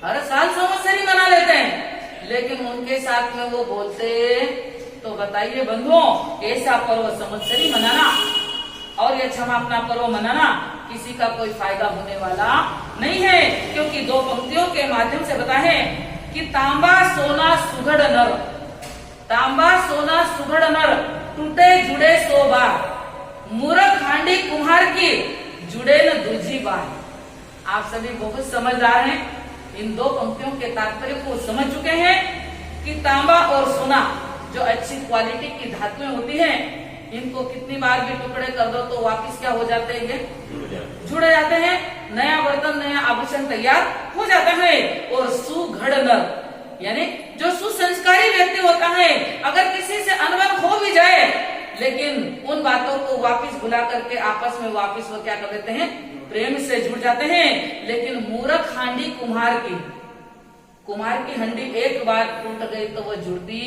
हर साल संवत्सरी मना लेते हैं, लेकिन उनके साथ में वो बोलते। तो बताइए बंधुओं, ऐसा पर्व संवत्सरी मनाना और यह क्षमापना पर्व मनाना किसी का कोई फायदा होने वाला नहीं है। क्योंकि दो पंक्तियों के माध्यम से बताए कि तांबा सोना सुघड़ नर, तांबा सोना सुघड़ नर, टूटे जुड़े सो बार, मूर्ख हांडी कुम्हार की, जुड़े न दूजी बार। आप सभी बहुत समझदार हैं, इन दो पंक्तियों के तात्पर्य को समझ चुके हैं कि तांबा और सोना जो अच्छी क्वालिटी की धातुएं होती हैं, इनको कितनी बार भी टुकड़े कर दो तो वापस क्या हो जाते हैं? जुड़ जाते हैं, नया बर्तन, नया आभूषण तैयार हो जाता है। और सुघड़ नर यानी जो सुसंस्कारी व्यक्ति होता है, अगर किसी से अनबन हो भी जाए, लेकिन उन बातों को वापस भुला करके आपस में वापस वो क्या कर देते हैं? प्रेम से जुड़ जाते हैं। लेकिन मूर्ख हांडी कुम्हार की, कुम्हार की हंडी एक बार टूट गई तो वो जुड़ती।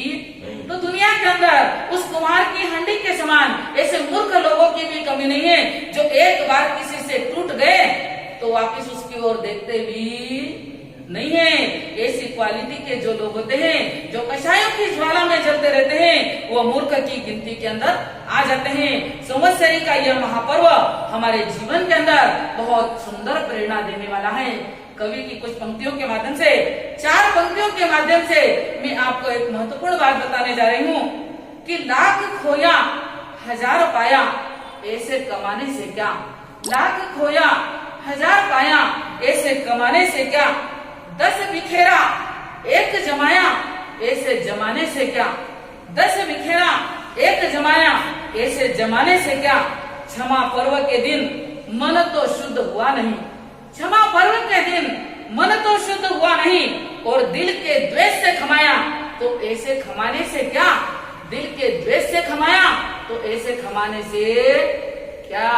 तो दुनिया के अंदर उस कुम्हार की हंडी के समान ऐसे मूर्ख लोगों की भी कमी नहीं है, जो एक बार किसी से टूट गए तो वापस उसकी ओर देखते भी नहीं है। ऐसी क्वालिटी के जो लोग होते हैं, जो कषायों की ज्वाला में जलते रहते हैं, वो मूर्ख की गिनती के अंदर आ जाते हैं। संवत्सरी का यह महापर्व हमारे जीवन के अंदर बहुत सुंदर प्रेरणा देने वाला है। कवि की कुछ पंक्तियों के माध्यम से, 4 पंक्तियों के माध्यम से मैं आपको एक महत्वपूर्ण बात बताने जा रही हूँ कि लाख खोया हजार पाया, ऐसे कमाने से क्या? लाख खोया हजार पाया, ऐसे कमाने से क्या? 10 बिखेरा एक जमाया, ऐसे जमाने से क्या? 10 बिखेरा एक जमाया, ऐसे जमाने से क्या? क्षमा पर्व के दिन मन तो शुद्ध हुआ नहीं, क्षमा पर्व के दिन मन तो शुद्ध हुआ नहीं, और दिल के द्वेष से खमाया तो ऐसे खमाने से क्या? दिल के द्वेष से खमाया तो ऐसे खमाने से क्या?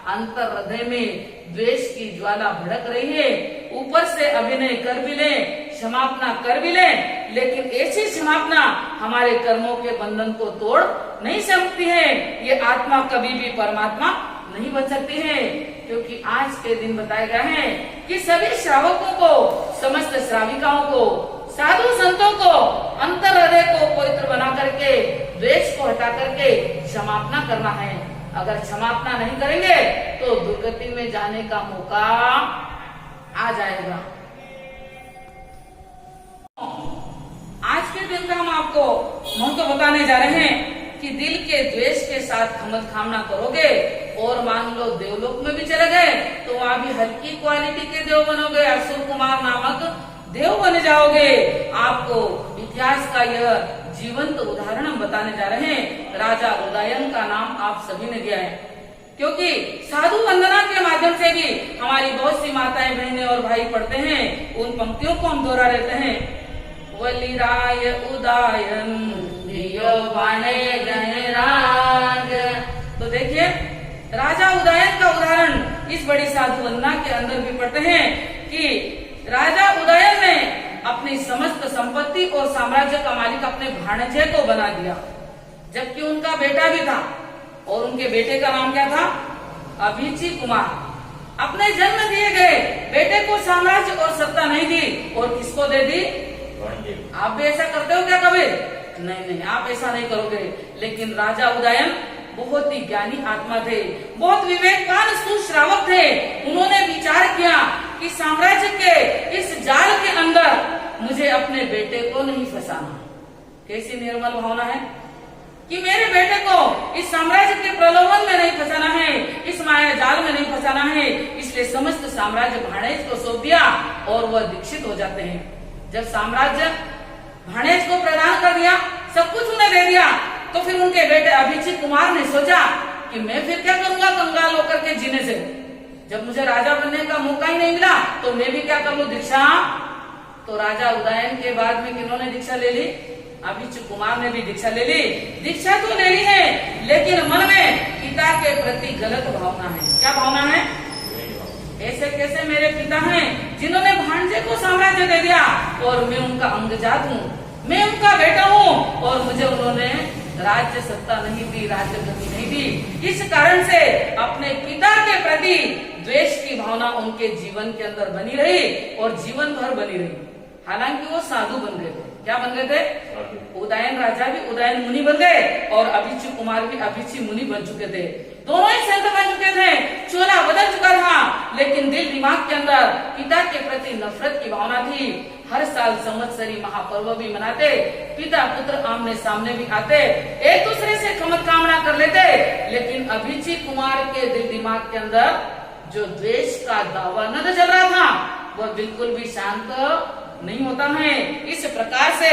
अंतर हृदय में द्वेष की ज्वाला भड़क रही है, ऊपर से अभिनय कर भी ले, क्षमापना कर भी ले, लेकिन ऐसी क्षमापना हमारे कर्मों के बंधन को तोड़ नहीं सकती है। ये आत्मा कभी भी परमात्मा नहीं बन सकती है। क्योंकि आज के दिन बताया गया है कि सभी श्रावकों को, समस्त श्राविकाओं को, साधु संतों को अंतर हृदय को पवित्र बना करके, द्वेष को हटा करके क्षमापना करना है। अगर क्षमापना नहीं करेंगे तो दुर्गति में जाने का मौका आ जाएगा। आज के दिन का हम आपको महत्व बताने जा रहे हैं कि दिल के द्वेष के साथ खमत खामना करोगे और मान लो देवलोक में भी चले गए तो वहां भी हल्की क्वालिटी के देव बनोगे, असुर कुमार नामक देव बन जाओगे। आपको इतिहास का यह जीवंत उदाहरण हम बताने जा रहे हैं। राजा उदयन का नाम आप सभी ने दिया है, क्योंकि साधु वंदना के माध्यम से भी हमारी बहुत सी माताएं बहनें और भाई पढ़ते हैं, उन पंक्तियों को हम दोहरा लेते हैं। वलिराय उदयन दियो बने गणराज। तो देखिए राजा उदयन का उदाहरण इस बड़ी साधु वंदना के अंदर भी पढ़ते हैं कि राजा उदयन ने अपनी समस्त संपत्ति और साम्राज्य का मालिक अपने भाणजे को बना दिया, जबकि उनका बेटा भी था और उनके बेटे का नाम क्या था? अभिची कुमार। अपने जन्म दिए गए बेटे को साम्राज्य और सत्ता नहीं दी और किसको दे दी? आप भी ऐसा करते हो क्या कभी? नहीं, आप ऐसा नहीं करोगे। लेकिन राजा उदयन बहुत ही ज्ञानी आत्मा थे, बहुत विवेकवान सुश्रावक थे। उन्होंने विचार किया कि साम्राज्य के इस जाल के अंदर मुझे अपने बेटे को नहीं फंसाना। कैसी निर्मल भावना है कि मेरे बेटे को इस साम्राज्य के प्रलोभन में नहीं फंसाना है, इस माया जाल में नहीं फंसाना है। इसलिए समस्त साम्राज्य भाणेज को सौंप दिया और वह दीक्षित हो जाते हैं। जब साम्राज्य भाणेज को प्रदान कर दिया, सब कुछ उन्हें दे दिया, तो फिर उनके बेटे अभिची कुमार ने सोचा कि मैं फिर क्या करूंगा कंगाल होकर के जीने से। जब मुझे राजा बनने का मौका ही नहीं मिला तो मैं भी क्या कर लूं, दीक्षा। तो राजा उदयन के बाद में किन्होंने दीक्षा ले ली? अभिची कुमार ने भी दीक्षा ले ली। दीक्षा तो ले ली है, लेकिन मन में पिता के प्रति गलत भावना है। क्या भावना है? ऐसे कैसे मेरे पिता हैं जिन्होंने भांजे को साम्राज्य दे दिया और मैं उनका अंगजात हूँ, मैं उनका बेटा हूँ और मुझे उन्होंने राज्य सत्ता नहीं दी, राज्य गति नहीं दी। इस कारण से अपने पिता के प्रति द्वेष की भावना उनके जीवन के अंदर बनी रही और जीवन भर बनी रही। हालांकि वो साधु बन गए थे। क्या बन गए थे? उदयन राजा भी उदयन मुनि बन गए और अभिची कुमार भी अभिची मुनि बन चुके थे। दोनों ही संत बन चुके थे, चोला बदल चुका था, लेकिन दिल दिमाग के अंदर पिता के प्रति नफरत की भावना थी। हर साल संवत्सरी महापर्व भी मनाते, पिता पुत्र आमने सामने भी आते, एक दूसरे से खमत कामना कर लेते, लेकिन अभिची कुमार के दिल दिमाग के अंदर जो द्वेष का दावानल चल रहा था वह बिल्कुल भी शांत नहीं होता है। इस प्रकार से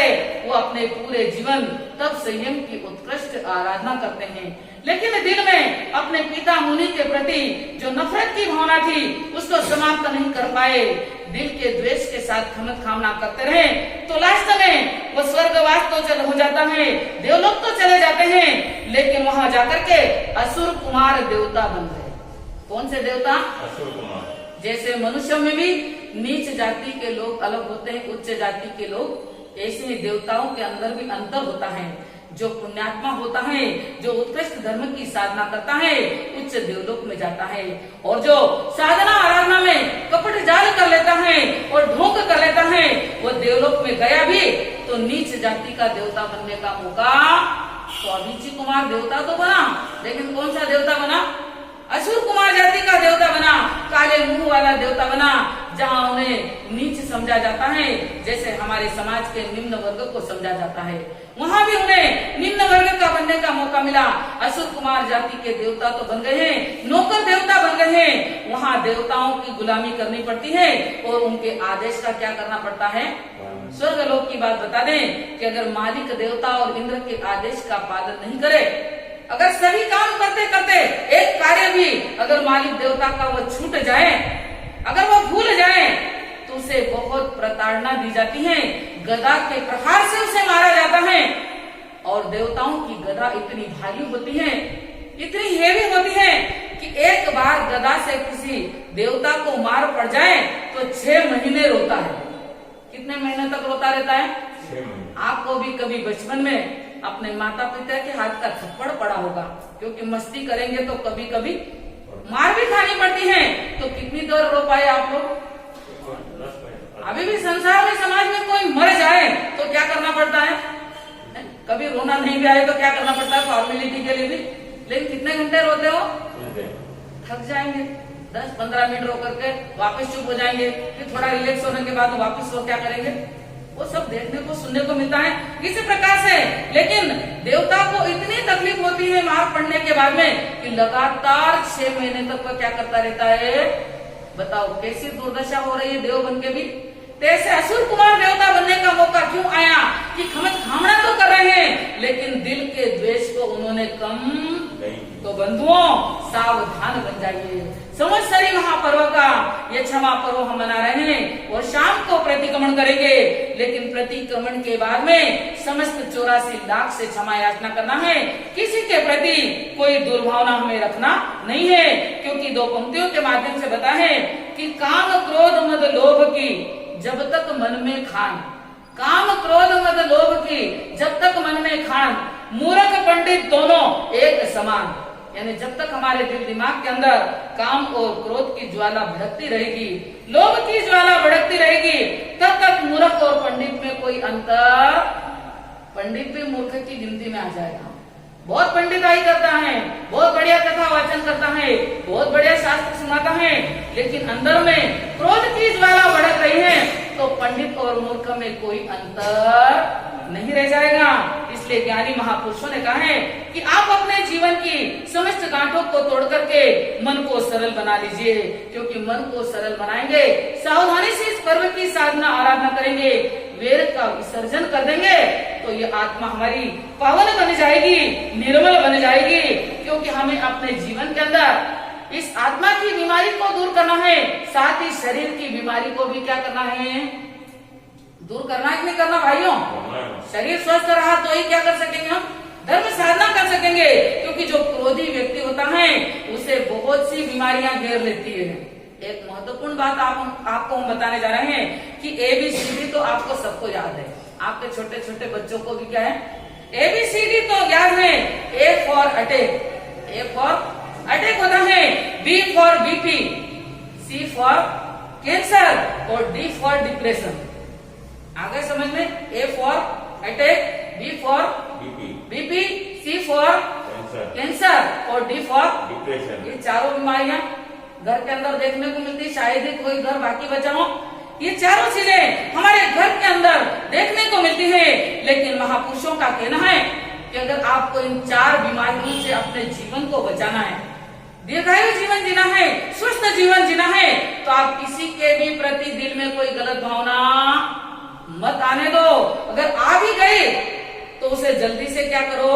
वो अपने पूरे जीवन तब संयम की उत्कृष्ट आराधना करते हैं, लेकिन दिल में अपने पिता मुनि के प्रति जो नफरत की भावना थी उसको समाप्त नहीं कर पाए। दिल के द्वेष के साथ खमत कामना करते रहे तो लास्ट में वो स्वर्गवास तो हो जाता है, देवलोक तो चले जाते हैं, लेकिन वहां जाकर के असुर कुमार देवता बन गए। कौन से देवता? असुर कुमार। जैसे मनुष्य में भी नीच जाति के लोग अलग होते हैं, उच्च जाति के लोग, ऐसे ही देवताओं के अंदर भी अंतर होता है। जो पुण्यात्मा होता है, जो उत्कृष्ट धर्म की साधना करता है, उच्च देवलोक में जाता है, और जो साधना आराधना में कपट जाल कर लेता है और ढोंग कर लेता है, वो देवलोक में गया भी तो नीच जाति का देवता बनने का मौका। तो अभिची कुमार देवता तो बना, लेकिन कौन सा देवता बना? असुर कुमार जाति का देवता बना, काले मुंह वाला देवता बना, जहाँ उन्हें नीच समझा जाता है, जैसे हमारे समाज के निम्न वर्ग को समझा जाता है, वहाँ भी उन्हें निम्न वर्ग का बनने का मौका मिला। असुर कुमार जाति के देवता तो बन गए हैं, नौकर देवता बन गए हैं, वहाँ देवताओं की गुलामी करनी पड़ती है और उनके आदेश का क्या करना पड़ता है? स्वर्ग लोक की बात बता दें कि अगर मालिक देवता और इंद्र के आदेश का पालन नहीं करे, अगर सभी काम करते करते एक कार्य भी अगर मालिक देवता का वो छूट जाए, अगर वो भूल जाए, तो उसे बहुत प्रताड़ना दी जाती है, गदा के प्रहार से उसे मारा जाता है। और देवताओं की गदा इतनी भारी होती है, इतनी हेवी होती है कि एक बार गदा से किसी देवता को मार पड़ जाए तो 6 महीने रोता है। कितने महीने तक रोता रहता है? 6 महीने। आपको भी कभी बचपन में अपने माता पिता के हाथ का थप्पड़ पड़ा होगा, क्योंकि मस्ती करेंगे तो कभी कभी मार भी खानी पड़ती है। तो कितनी देर रो पाए आप लोग? अभी भी संसार में समाज में कोई मर जाए तो क्या करना पड़ता है? कभी रोना नहीं भी आए तो क्या करना पड़ता है फॉर्मेलिटी के लिए भी। लेकिन कितने घंटे रोते हो? थक जाएंगे, 10-15 मिनट रो करके वापस चुप हो जाएंगे, फिर थोड़ा रिलैक्स होने के बाद वापस वो क्या करेंगे? वो सब देखने को सुनने को मिलता है इसी प्रकार से। लेकिन देवता को इतनी तकलीफ होती है मार पड़ने के बाद में कि लगातार 6 महीने तक वह क्या करता रहता है। बताओ कैसी दुर्दशा हो रही है देव बन के भी। ऐसे असुर कुमार देवता बनने का मौका क्यों आया कि खामड़ा तो कर रहे हैं लेकिन दिल के द्वेष को उन्होंने कम तो बंधुओं सावधान बन जाइए। संवत्सरी महापर्व का ये क्षमा पर्व हम मना रहे हैं और शाम को प्रतिक्रमण करेंगे। लेकिन प्रतिक्रमण के बाद में समस्त 84 लाख से क्षमा याचना करना है। किसी के प्रति कोई दुर्भावना हमें रखना नहीं है, क्योंकि 2 पंक्तियों के माध्यम से बता है कि काम क्रोध मद लोभ की जब तक मन में खान, काम क्रोध मद लोभ की जब तक मन में खान, मूर्ख पंडित दोनों एक समान। यानी जब तक हमारे दिल दिमाग के अंदर काम और क्रोध की ज्वाला भड़कती रहेगी, लोभ की ज्वाला भड़कती रहेगी, तब तक मूर्ख और पंडित में कोई अंतर, पंडित भी मूर्ख की गिनती में आ जाएगा। बहुत पंडिताई करता है, बहुत बढ़िया कथा वाचन करता है, बहुत बढ़िया शास्त्र सुनाता है, लेकिन अंदर में क्रोध की ज्वाला भड़क रही है तो पंडित और मूर्ख में कोई अंतर नहीं रह जाएगा। इसलिए ज्ञानी महापुरुषों ने कहा है कि आप अपने जीवन की समस्त गांठों को तोड़ करके मन को सरल बना लीजिए, क्योंकि मन को सरल बनाएंगे, सावधानी से इस पर्व की साधना आराधना करेंगे, वेद का विसर्जन कर देंगे तो ये आत्मा हमारी पावन बन जाएगी, निर्मल बन जाएगी। क्योंकि हमें अपने जीवन के अंदर इस आत्मा की बीमारी को दूर करना है, साथ ही शरीर की बीमारी को भी क्या करना है, दूर करना है कि नहीं करना भाइयों। शरीर स्वस्थ रहा तो ही क्या कर सकेंगे हम, धर्म साधना कर सकेंगे। क्योंकि जो क्रोधी व्यक्ति होता है उसे बहुत सी बीमारियां घेर लेती है। एक महत्वपूर्ण बात आपको हम बताने जा रहे हैं कि ABCD तो आपको सबको याद है, आपके छोटे छोटे बच्चों को भी क्या है ABCD तो याद है। A for attack, A for attack होता है, B for BP, C for cancer और D फॉर डिप्रेशन। आगे समझ में, A for attack, B for BP, C for cancer और D फॉर डिप्रेशन। ये चारों बीमारियां घर के अंदर देखने को मिलती, शायद ही कोई घर बाकी बचा हो। ये चारों चीजें हमारे घर के अंदर देखने को मिलती है। लेकिन महापुरुषों का कहना है कि अगर आपको इन 4 बीमारियों से अपने जीवन को बचाना है, दीर्घायु जीवन जीना है, स्वस्थ जीवन जीना है, तो आप किसी के भी प्रति दिल में कोई गलत भावना मत आने दो। अगर आ भी गए तो उसे जल्दी से क्या करो,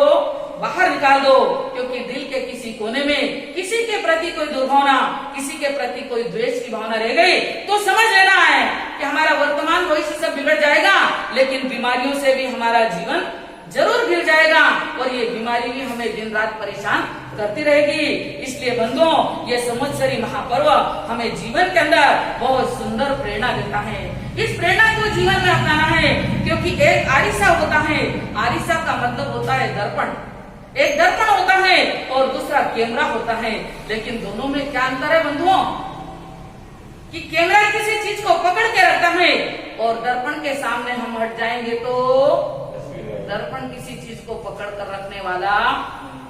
बाहर निकाल दो। क्योंकि दिल के किसी कोने में किसी के प्रति कोई दुर्भावना, किसी के प्रति कोई द्वेष की भावना रह गई तो समझ लेना है कि हमारा वर्तमान भविष्य सब बिगड़ जाएगा, लेकिन बीमारियों से भी हमारा जीवन जरूर गिर जाएगा और ये बीमारी भी हमें दिन रात परेशान करती रहेगी। इसलिए बंधुओं, ये संवत्सरी महापर्व हमें जीवन के अंदर बहुत सुंदर प्रेरणा देता है। इस प्रेरणा को जीवन में अपनाना है, क्योंकि एक आरिसा होता है, आरिसा का मतलब होता है दर्पण, एक दर्पण होता है और दूसरा कैमरा होता है। लेकिन दोनों में क्या अंतर है बंधुओं, कि कैमरा किसी चीज को पकड़ के रखता है और दर्पण के सामने हम हट जाएंगे तो दर्पण किसी चीज को पकड़ कर रखने वाला।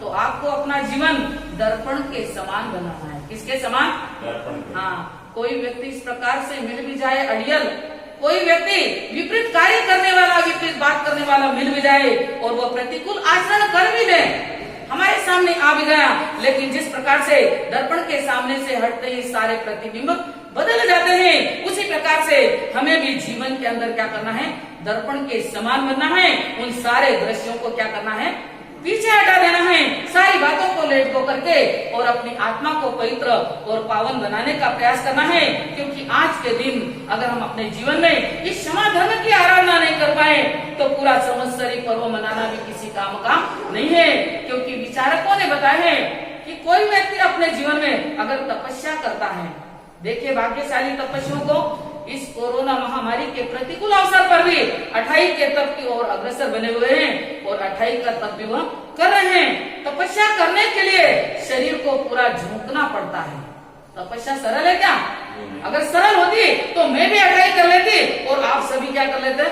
तो आपको अपना जीवन दर्पण के समान बनाना है। किसके समान? दर्पण। हाँ, कोई व्यक्ति इस प्रकार से मिल भी जाए अड़ियल, कोई व्यक्ति विपरीत कार्य करने वाला, विपरीत बात करने वाला मिल भी जाए और वो प्रतिकूल आचरण कर भी दे, हमारे सामने आ भी गया, लेकिन जिस प्रकार से दर्पण के सामने से हटते ही सारे प्रतिबिंब बदल जाते हैं, उसी प्रकार से हमें भी जीवन के अंदर क्या करना है, दर्पण के समान बनना है। उन सारे दृश्यों को क्या करना है, पीछे हटा देना है, सारी बातों को लेट गो करके और अपनी आत्मा को पवित्र और पावन बनाने का प्रयास करना है। क्योंकि आज के दिन अगर हम अपने जीवन में इस क्षमा धर्म की आराधना नहीं कर पाए तो पूरा संवत्सरी पर्व मनाना भी किसी काम का नहीं है। क्योंकि विचारकों ने बताया है कि कोई व्यक्ति अपने जीवन में अगर तपस्या करता है, देखिए भाग्यशाली तपस्वियों को इस कोरोना महामारी के प्रतिकूल अवसर पर भी 28 के तप की ओर अग्रसर बने हुए हैं और 28 का तप भी वह कर रहे हैं। तपस्या करने के लिए शरीर को पूरा झोंकना पड़ता है। तपस्या सरल है क्या? अगर सरल होती तो मैं भी 28 कर लेती और आप सभी क्या कर लेते,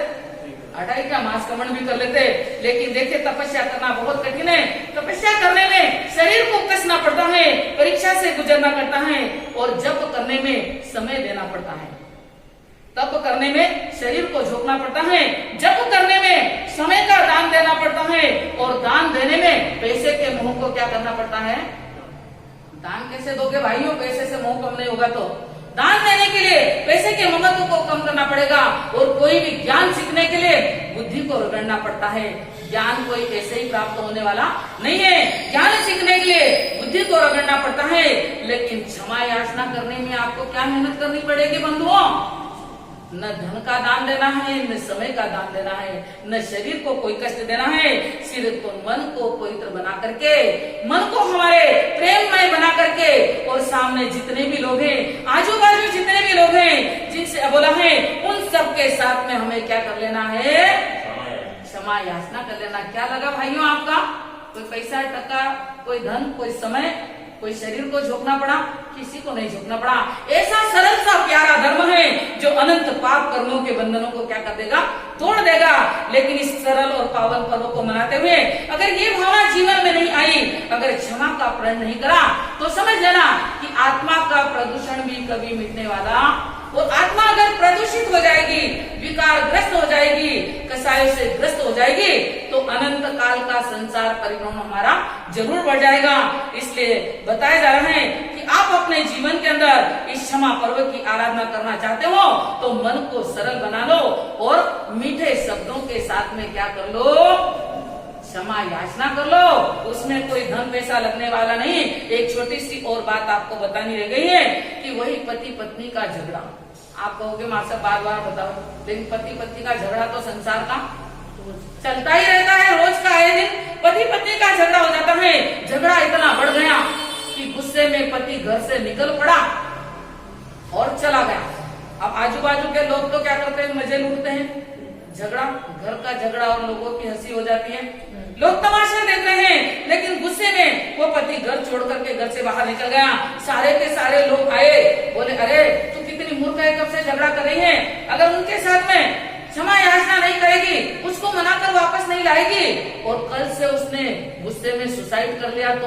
28 का मास कमन भी कर लेते। लेकिन देखिए तपस्या करना बहुत कठिन है। तपस्या करने में शरीर को कसना पड़ता है, परीक्षा से गुजरना पड़ता है और जप करने में समय देना पड़ता है। तप करने में शरीर को झोंकना पड़ता है, जप करने में समय का दान देना पड़ता है, और दान देने में पैसे के मोह को क्या करना पड़ता है। दान कैसे दोगे भाइयों, पैसे से मोह कम नहीं होगा। तो दान देने के लिए पैसे के महत्व को कम करना पड़ेगा, और कोई भी ज्ञान सीखने के लिए बुद्धि को रगड़ना पड़ता है। ज्ञान कोई ऐसे ही प्राप्त होने वाला नहीं है, ज्ञान सीखने के लिए बुद्धि को रगड़ना पड़ता है। लेकिन क्षमा याचना करने में आपको क्या मेहनत करनी पड़ेगी बंधुओं। न धन का दान देना है, न समय का दान देना है, न शरीर को कोई कष्ट देना है, सिर्फ तो मन को पवित्र बना करके, मन को हमारे प्रेममय बना करके, और सामने जितने भी लोग हैं, आजू बाजू जितने भी लोग हैं जिनसे बोला है, उन सबके साथ में हमें क्या कर लेना है, क्षमा याचना कर लेना। क्या लगा भाइयों आपका, कोई पैसा टका, कोई धन, कोई समय, कोई शरीर को झोंकना पड़ा, किसी को नहीं झोंकना पड़ा। ऐसा सरल सा प्यारा धर्म है जो अनंत पाप कर्मों के बंधनों को क्या कर देगा, तोड़ देगा। लेकिन इस सरल और पावन पर्व को मनाते हुए अगर ये भावना जीवन में नहीं आई, अगर क्षमा का प्रण नहीं करा, तो समझ लेना कि आत्मा का प्रदूषण भी कभी मिटने वाला, और आत्मा अगर प्रदूषित हो जाएगी, विकार ग्रस्त हो जाएगी, कसायों से ग्रस्त हो जाएगी, तो अनंत काल का संसार परिभ्रमण हमारा जरूर बढ़ जाएगा। इसलिए बताया जा रहा है कि आप अपने जीवन के अंदर इस क्षमा पर्व की आराधना करना चाहते हो तो मन को सरल बना लो, और मीठे शब्दों के साथ में क्या कर लो, क्षमा याचना कर लो। उसमें कोई धन पैसा लगने वाला नहीं। एक छोटी सी और बात आपको बतानी रह गई है कि वही पति पत्नी का झगड़ा, आप कहोगे माँ साहब बार बार बताओ, लेकिन पति पत्नी का झगड़ा तो संसार का चलता ही रहता है, रोज का आए दिन पति पत्नी का झगड़ा हो जाता है। झगड़ा इतना बढ़ गया कि गुस्से में पति घर से निकल पड़ा और चला गया। अब आजू बाजू के लोग तो क्या करते हैं, मजे लूटते हैं। झगड़ा, घर का झगड़ा, और लोगों की हंसी हो जाती है, लोग तमाशा देख रहे हैं। लेकिन गुस्से में वो पति घर छोड़ करके घर से बाहर निकल गया। सारे के सारे लोग आए, बोले अरे तू कितनी मूर्ख है, कब से झगड़ा कर रही है। अगर उनके साथ में क्षमा याचना नहीं करेगी, उसको मनाकर वापस नहीं लाएगी, और कल से उसने गुस्से में सुसाइड कर लिया, तो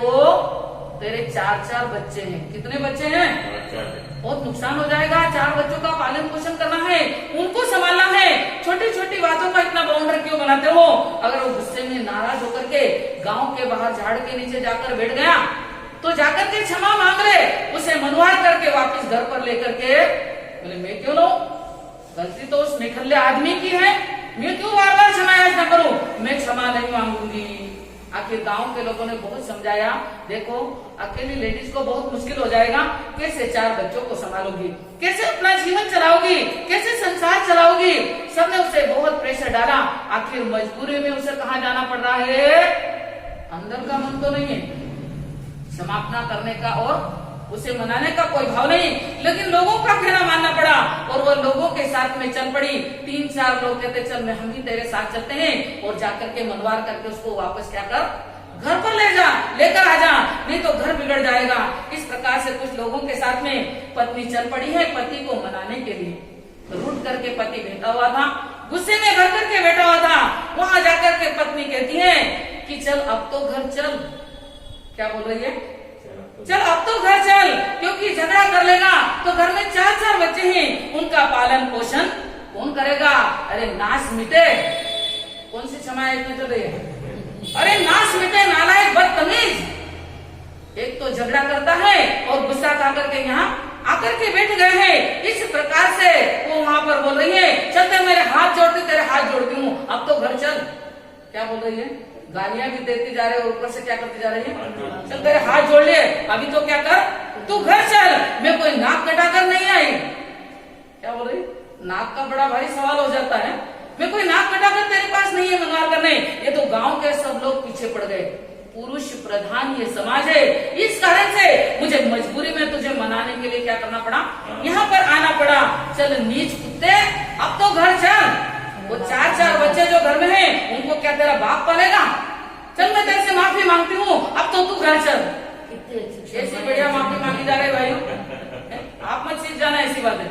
तेरे 4 बच्चे हैं। कितने बच्चे हैं, बहुत नुकसान हो जाएगा। 4 बच्चों का पालन पोषण करना है, उनको संभालना है। छोटी छोटी बातों का इतना बाउंडर क्यों बनाते हो। अगर वो गुस्से में नाराज होकर के गांव के बाहर झाड़ के नीचे जाकर बैठ गया, तो जाकर के क्षमा मांग ले, उसे मनवार करके वापस घर पर लेकर के, बोले मैं क्यों लो, गलती तो उस निखल्ले आदमी की है, मैं क्यों बार बार क्षमा याचना करूं, मैं क्षमा नहीं मांगूंगी। आखिर गांव के लोगों ने बहुत समझाया, देखो अकेली लेडीज को बहुत मुश्किल हो जाएगा, कैसे 4 बच्चों को संभालोगी, कैसे अपना जीवन चलाओगी, कैसे संसार चलाओगी। सबने उसे बहुत प्रेशर डाला। आखिर मजबूरी में उसे कहाँ जाना पड़ रहा है, अंदर का मन तो नहीं है समापना करने का, और उसे मनाने का कोई भाव नहीं। लेकिन लोगों का कहना मानना पड़ा, और वो लोगों के साथ में चल पड़ी। 3-4 लोग कहते चल मैं हम भी तेरे साथ चलते हैं, और जाकर के मनवार करके उसको वापस क्या कर, घर पर ले जा, लेकर आ जा, नहीं तो घर बिगड़ जाएगा। इस प्रकार से कुछ लोगों के साथ में पत्नी चल पड़ी है पति को मनाने के लिए। रूठ करके पति बैठा हुआ था, गुस्से में भर करके बैठा हुआ था। वहां जाकर के पत्नी कहती है कि चल अब तो घर चल। क्या बोल रही है, चल अब तो घर चल, क्योंकि झगड़ा कर लेगा तो घर में 4 बच्चे हैं, उनका पालन पोषण कौन करेगा। अरे नाश मिटे, कौन सी क्षमा याचना चल रही है, अरे नाश मिटे नालायक बदतमीज। एक तो झगड़ा करता है और गुस्सा खा करके यहाँ आकर के बैठ गए हैं। इस प्रकार से वो वहां पर बोल रही है चल ते मेरे हाथ जोड़ती, तेरे हाथ जोड़ती हूँ, अब तो घर चल। क्या बोल रही है, गालियां भी देती जा रहे हैं, ऊपर से क्या करती जा रही है, चल तेरे हाथ जोड़ लिए, अभी तो क्या कर, तू घर चल, मैं कोई नाक कटाकर नहीं आई। क्या बोल रही, नाक का बड़ा भारी सवाल हो जाता है, मैं कोई नाक कटाकर तेरे पास नहीं है मनवार करने। ये तो गांव के सब लोग पीछे पड़ गए, पुरुष प्रधान ये समाज है, इस कारण से मुझे मजबूरी में तुझे मनाने के लिए क्या करना पड़ा, यहाँ पर आना पड़ा। चल नीच कुत्ते, अब तो घर चल। वो 4 बच्चे जो घर में हैं, उनको क्या तेरा बाप पालेगा। चल मैं तेरे से माफी मांगती हूँ, अब तो तू घर चल। ऐसी बढ़िया माफी मांगी जा रही भाइयों, आप मत सीख जाना ऐसी बातें,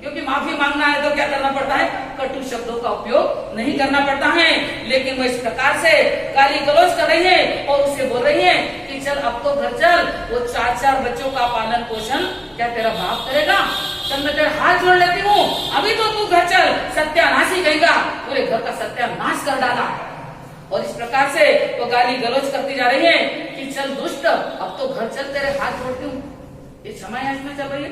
क्योंकि माफी मांगना है तो क्या करना पड़ता है, कटु शब्दों का उपयोग नहीं करना पड़ता है। लेकिन वो इस प्रकार से गाली गलौज कर रही है और उसे बोल रही है कि चल अब तो घर चल। वो 4 बच्चों का पालन पोषण क्या तेरा बाप करेगा। तब मैं तेरे हाथ जोड़ लेती हूँ, अभी तो तू घर चल, सत्यानाशी कहेगा, पूरे घर का सत्यानाश कर डाला। और इस प्रकार से वो गाली गलौज करती जा रही है कि चल दुष्ट, अब तो घर चल, तेरे हाथ जोड़ती हूँ। ये क्षमा याचना चल रही है।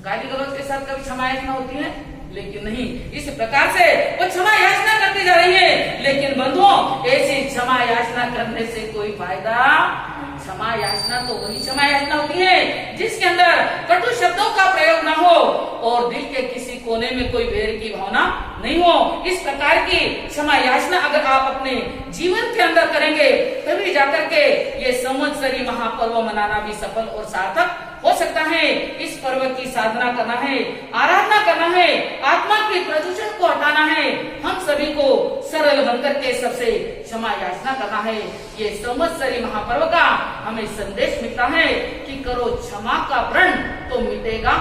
गाली गलौज के साथ कभी क्षमा याचना होती है? लेकिन नहीं, इस प्रकार से वो क्षमा याचना करती जा रही है। लेकिन बंधुओं, ऐसी क्षमा याचना करने से कोई फायदा? क्षमा याचना तो वही क्षमा याचना होती है जिसके अंदर कटु शब्दों का प्रयोग ना हो और दिल के किसी कोने में कोई वैर की भावना नहीं हो। इस प्रकार की क्षमा याचना अगर आप अपने जीवन के अंदर करेंगे, तभी जाकर के ये संवत्सरी महापर्व मनाना भी सफल और सार्थक हो सकता है। इस पर्व की साधना करना है, आराधना करना है, आत्मा के प्रदूषण को हटाना है, हम सभी को सरल बनकर के सबसे क्षमा याचना करना है। ये संवत्सरी महापर्व का हमें संदेश मिलता है कि करो क्षमा का व्रण तो मिटेगा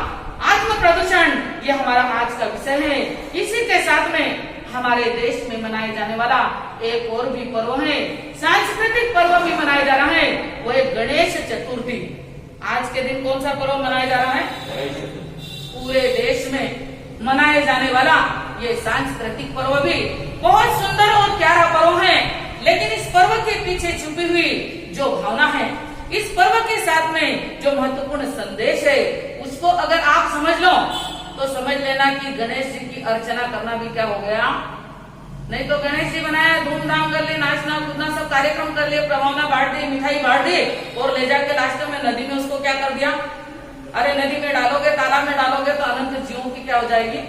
आत्म प्रदूषण। ये हमारा आज का विषय है। इसी के साथ में हमारे देश में मनाए जाने वाला एक और भी पर्व है, सांस्कृतिक पर्व भी मनाया जा रहा है, वो है गणेश चतुर्थी। आज के दिन कौन सा पर्व मनाया जा रहा है? पूरे देश में मनाए जाने वाला ये सांस्कृतिक पर्व भी बहुत सुंदर और प्यारा पर्व है। लेकिन इस पर्व के पीछे छुपी हुई जो भावना है, इस पर्व के साथ में जो महत्वपूर्ण संदेश है, उसको अगर आप समझ लो तो समझ लेना कि गणेश जी की अर्चना करना भी क्या हो गया? नहीं तो गणेश जी बनाया, धूमधाम कर लिए, नाचना कूदना सब कार्यक्रम कर लिए, प्रभावना बांट दी, मिठाई बांट दी और ले जाके लास्ट में नदी में उसको क्या कर दिया? अरे नदी में डालोगे, तालाब में डालोगे तो अनंत जीवों की क्या हो जाएगी?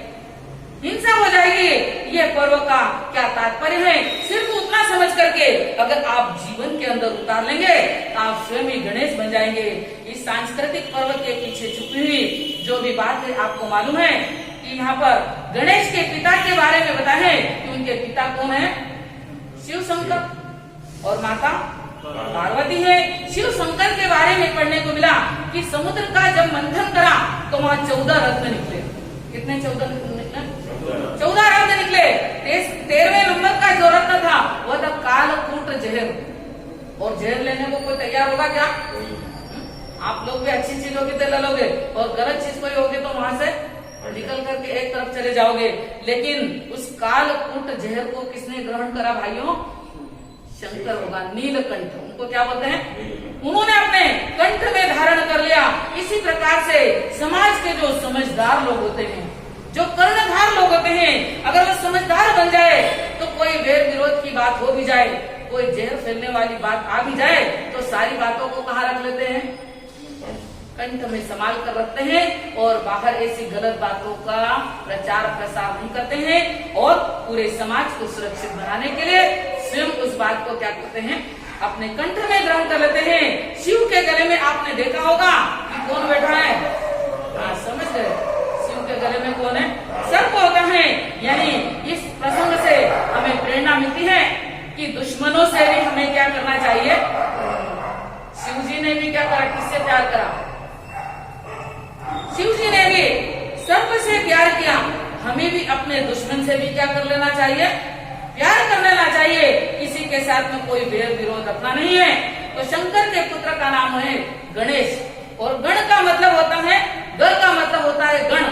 हिंसा हो जाएगी। ये पर्व का क्या तात्पर्य है? सिर्फ उतना समझ करके अगर आप जीवन के अंदर उतार लेंगे तो आप स्वयं ही गणेश बन जाएंगे। इस सांस्कृतिक पर्व के पीछे छुपी हुई जो भी बात है आपको मालूम है कि यहाँ पर गणेश के पिता के बारे में बताया है कि उनके पिता कौन है? शिव शंकर और माता पार्वती है। शिव शंकर के बारे में पढ़ने को मिला कि समुद्र का जब मंथन करा तो वहाँ 14 रत्न निकले। कितने? 14 निकले। 14 रत्न निकले। 13वें नंबर का जो रत्न था वह था कालकूट जहर। और जहर लेने को कोई तैयार होगा क्या? आप लोग भी अच्छी चीज होगी तो ले लोगे और गलत चीज कोई होगी तो वहां से निकल करके एक तरफ चले जाओगे। लेकिन उस कालकूट जहर को किसने ग्रहण करा भाइयों? शंकर होगा, नीलकंठ। उनको क्या बोलते हैं? उन्होंने अपने कंठ में धारण कर लिया। इसी प्रकार से समाज के जो समझदार लोग होते हैं, जो कर्णधार लोग होते हैं, अगर वो समझदार बन जाए तो कोई वेर विरोध की बात हो भी जाए, कोई जहर फैलने वाली बात आ भी जाए तो सारी बातों को कहाँ रख लेते हैं? कंठ में संभाल कर रखते हैं और बाहर ऐसी गलत बातों का प्रचार प्रसार नहीं करते हैं और पूरे समाज को सुरक्षित बनाने के लिए स्वयं उस बात को क्या करते हैं? अपने कंठ में ग्रहण कर लेते हैं। शिव के गले में आपने देखा होगा कि कौन बैठा है? समझ गए? शिव के गले में कौन है? सर्प होता है। यानी इस प्रसंग से हमें प्रेरणा मिलती है कि दुश्मनों से भी हमें क्या करना चाहिए? शिव जी ने भी क्या करा? किससे प्यार करा? शिव जी ने भी सर्प से प्यार किया। हमें भी अपने दुश्मन से भी क्या कर लेना चाहिए? प्यार कर लेना चाहिए। किसी के साथ में कोई वेर विरोध रखना नहीं है। तो शंकर के पुत्र का नाम है गणेश और गण का मतलब होता है, गर का मतलब होता है गण,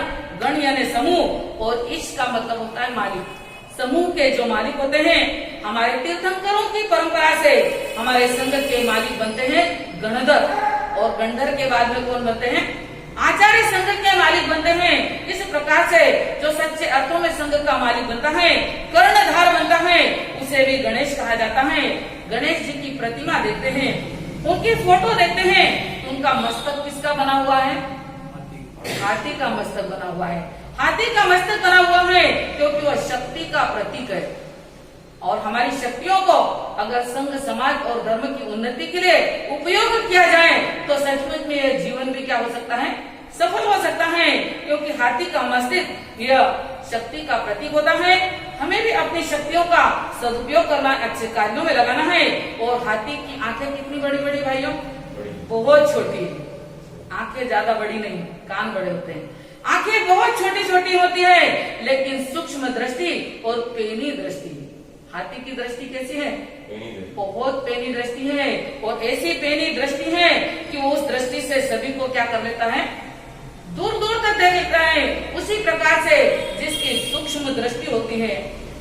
गण यानी समूह और ईश का मतलब होता है मालिक। समूह के जो मालिक होते हैं, हमारे तीर्थंकरों की परंपरा से हमारे संघ के मालिक बनते हैं गणधर और गणधर के बाद में कौन बनते हैं? आचार्य संघ के मालिक बनते हैं। इस प्रकार से जो सच्चे अर्थों में संघ का मालिक बनता है, कर्णधार बनता है, उसे भी गणेश कहा जाता है। गणेश जी की प्रतिमा देखते हैं, उनकी फोटो देखते हैं, उनका मस्तक किसका बना हुआ है? हाथी का मस्तक बना हुआ है। हाथी का मस्तक बना हुआ है क्योंकि वह शक्ति का प्रतीक है। और हमारी शक्तियों को अगर संघ समाज और धर्म की उन्नति के लिए उपयोग किया जाए तो सचमुच में यह जीवन भी क्या हो सकता है? सफल हो सकता है। क्योंकि हाथी का मस्तिष्क यह शक्ति का प्रतीक होता है। हमें भी अपनी शक्तियों का सदुपयोग करना, अच्छे कार्यों में लगाना है। और हाथी की आंखें कितनी बड़ी बड़ी भाइयों? बहुत छोटी। आंखें ज्यादा बड़ी नहीं, कान बड़े होते हैं। आंखें बहुत छोटी छोटी होती है लेकिन सूक्ष्म दृष्टि और पेनी दृष्टि। हाथी की दृष्टि कैसी है? बहुत पेनी दृष्टि है और ऐसी पेनी दृष्टि है कि वो उस दृष्टि से सभी को क्या कर लेता है? दूर दूर तक देख रहे हैं। उसी प्रकार से जिसकी सूक्ष्म दृष्टि होती है,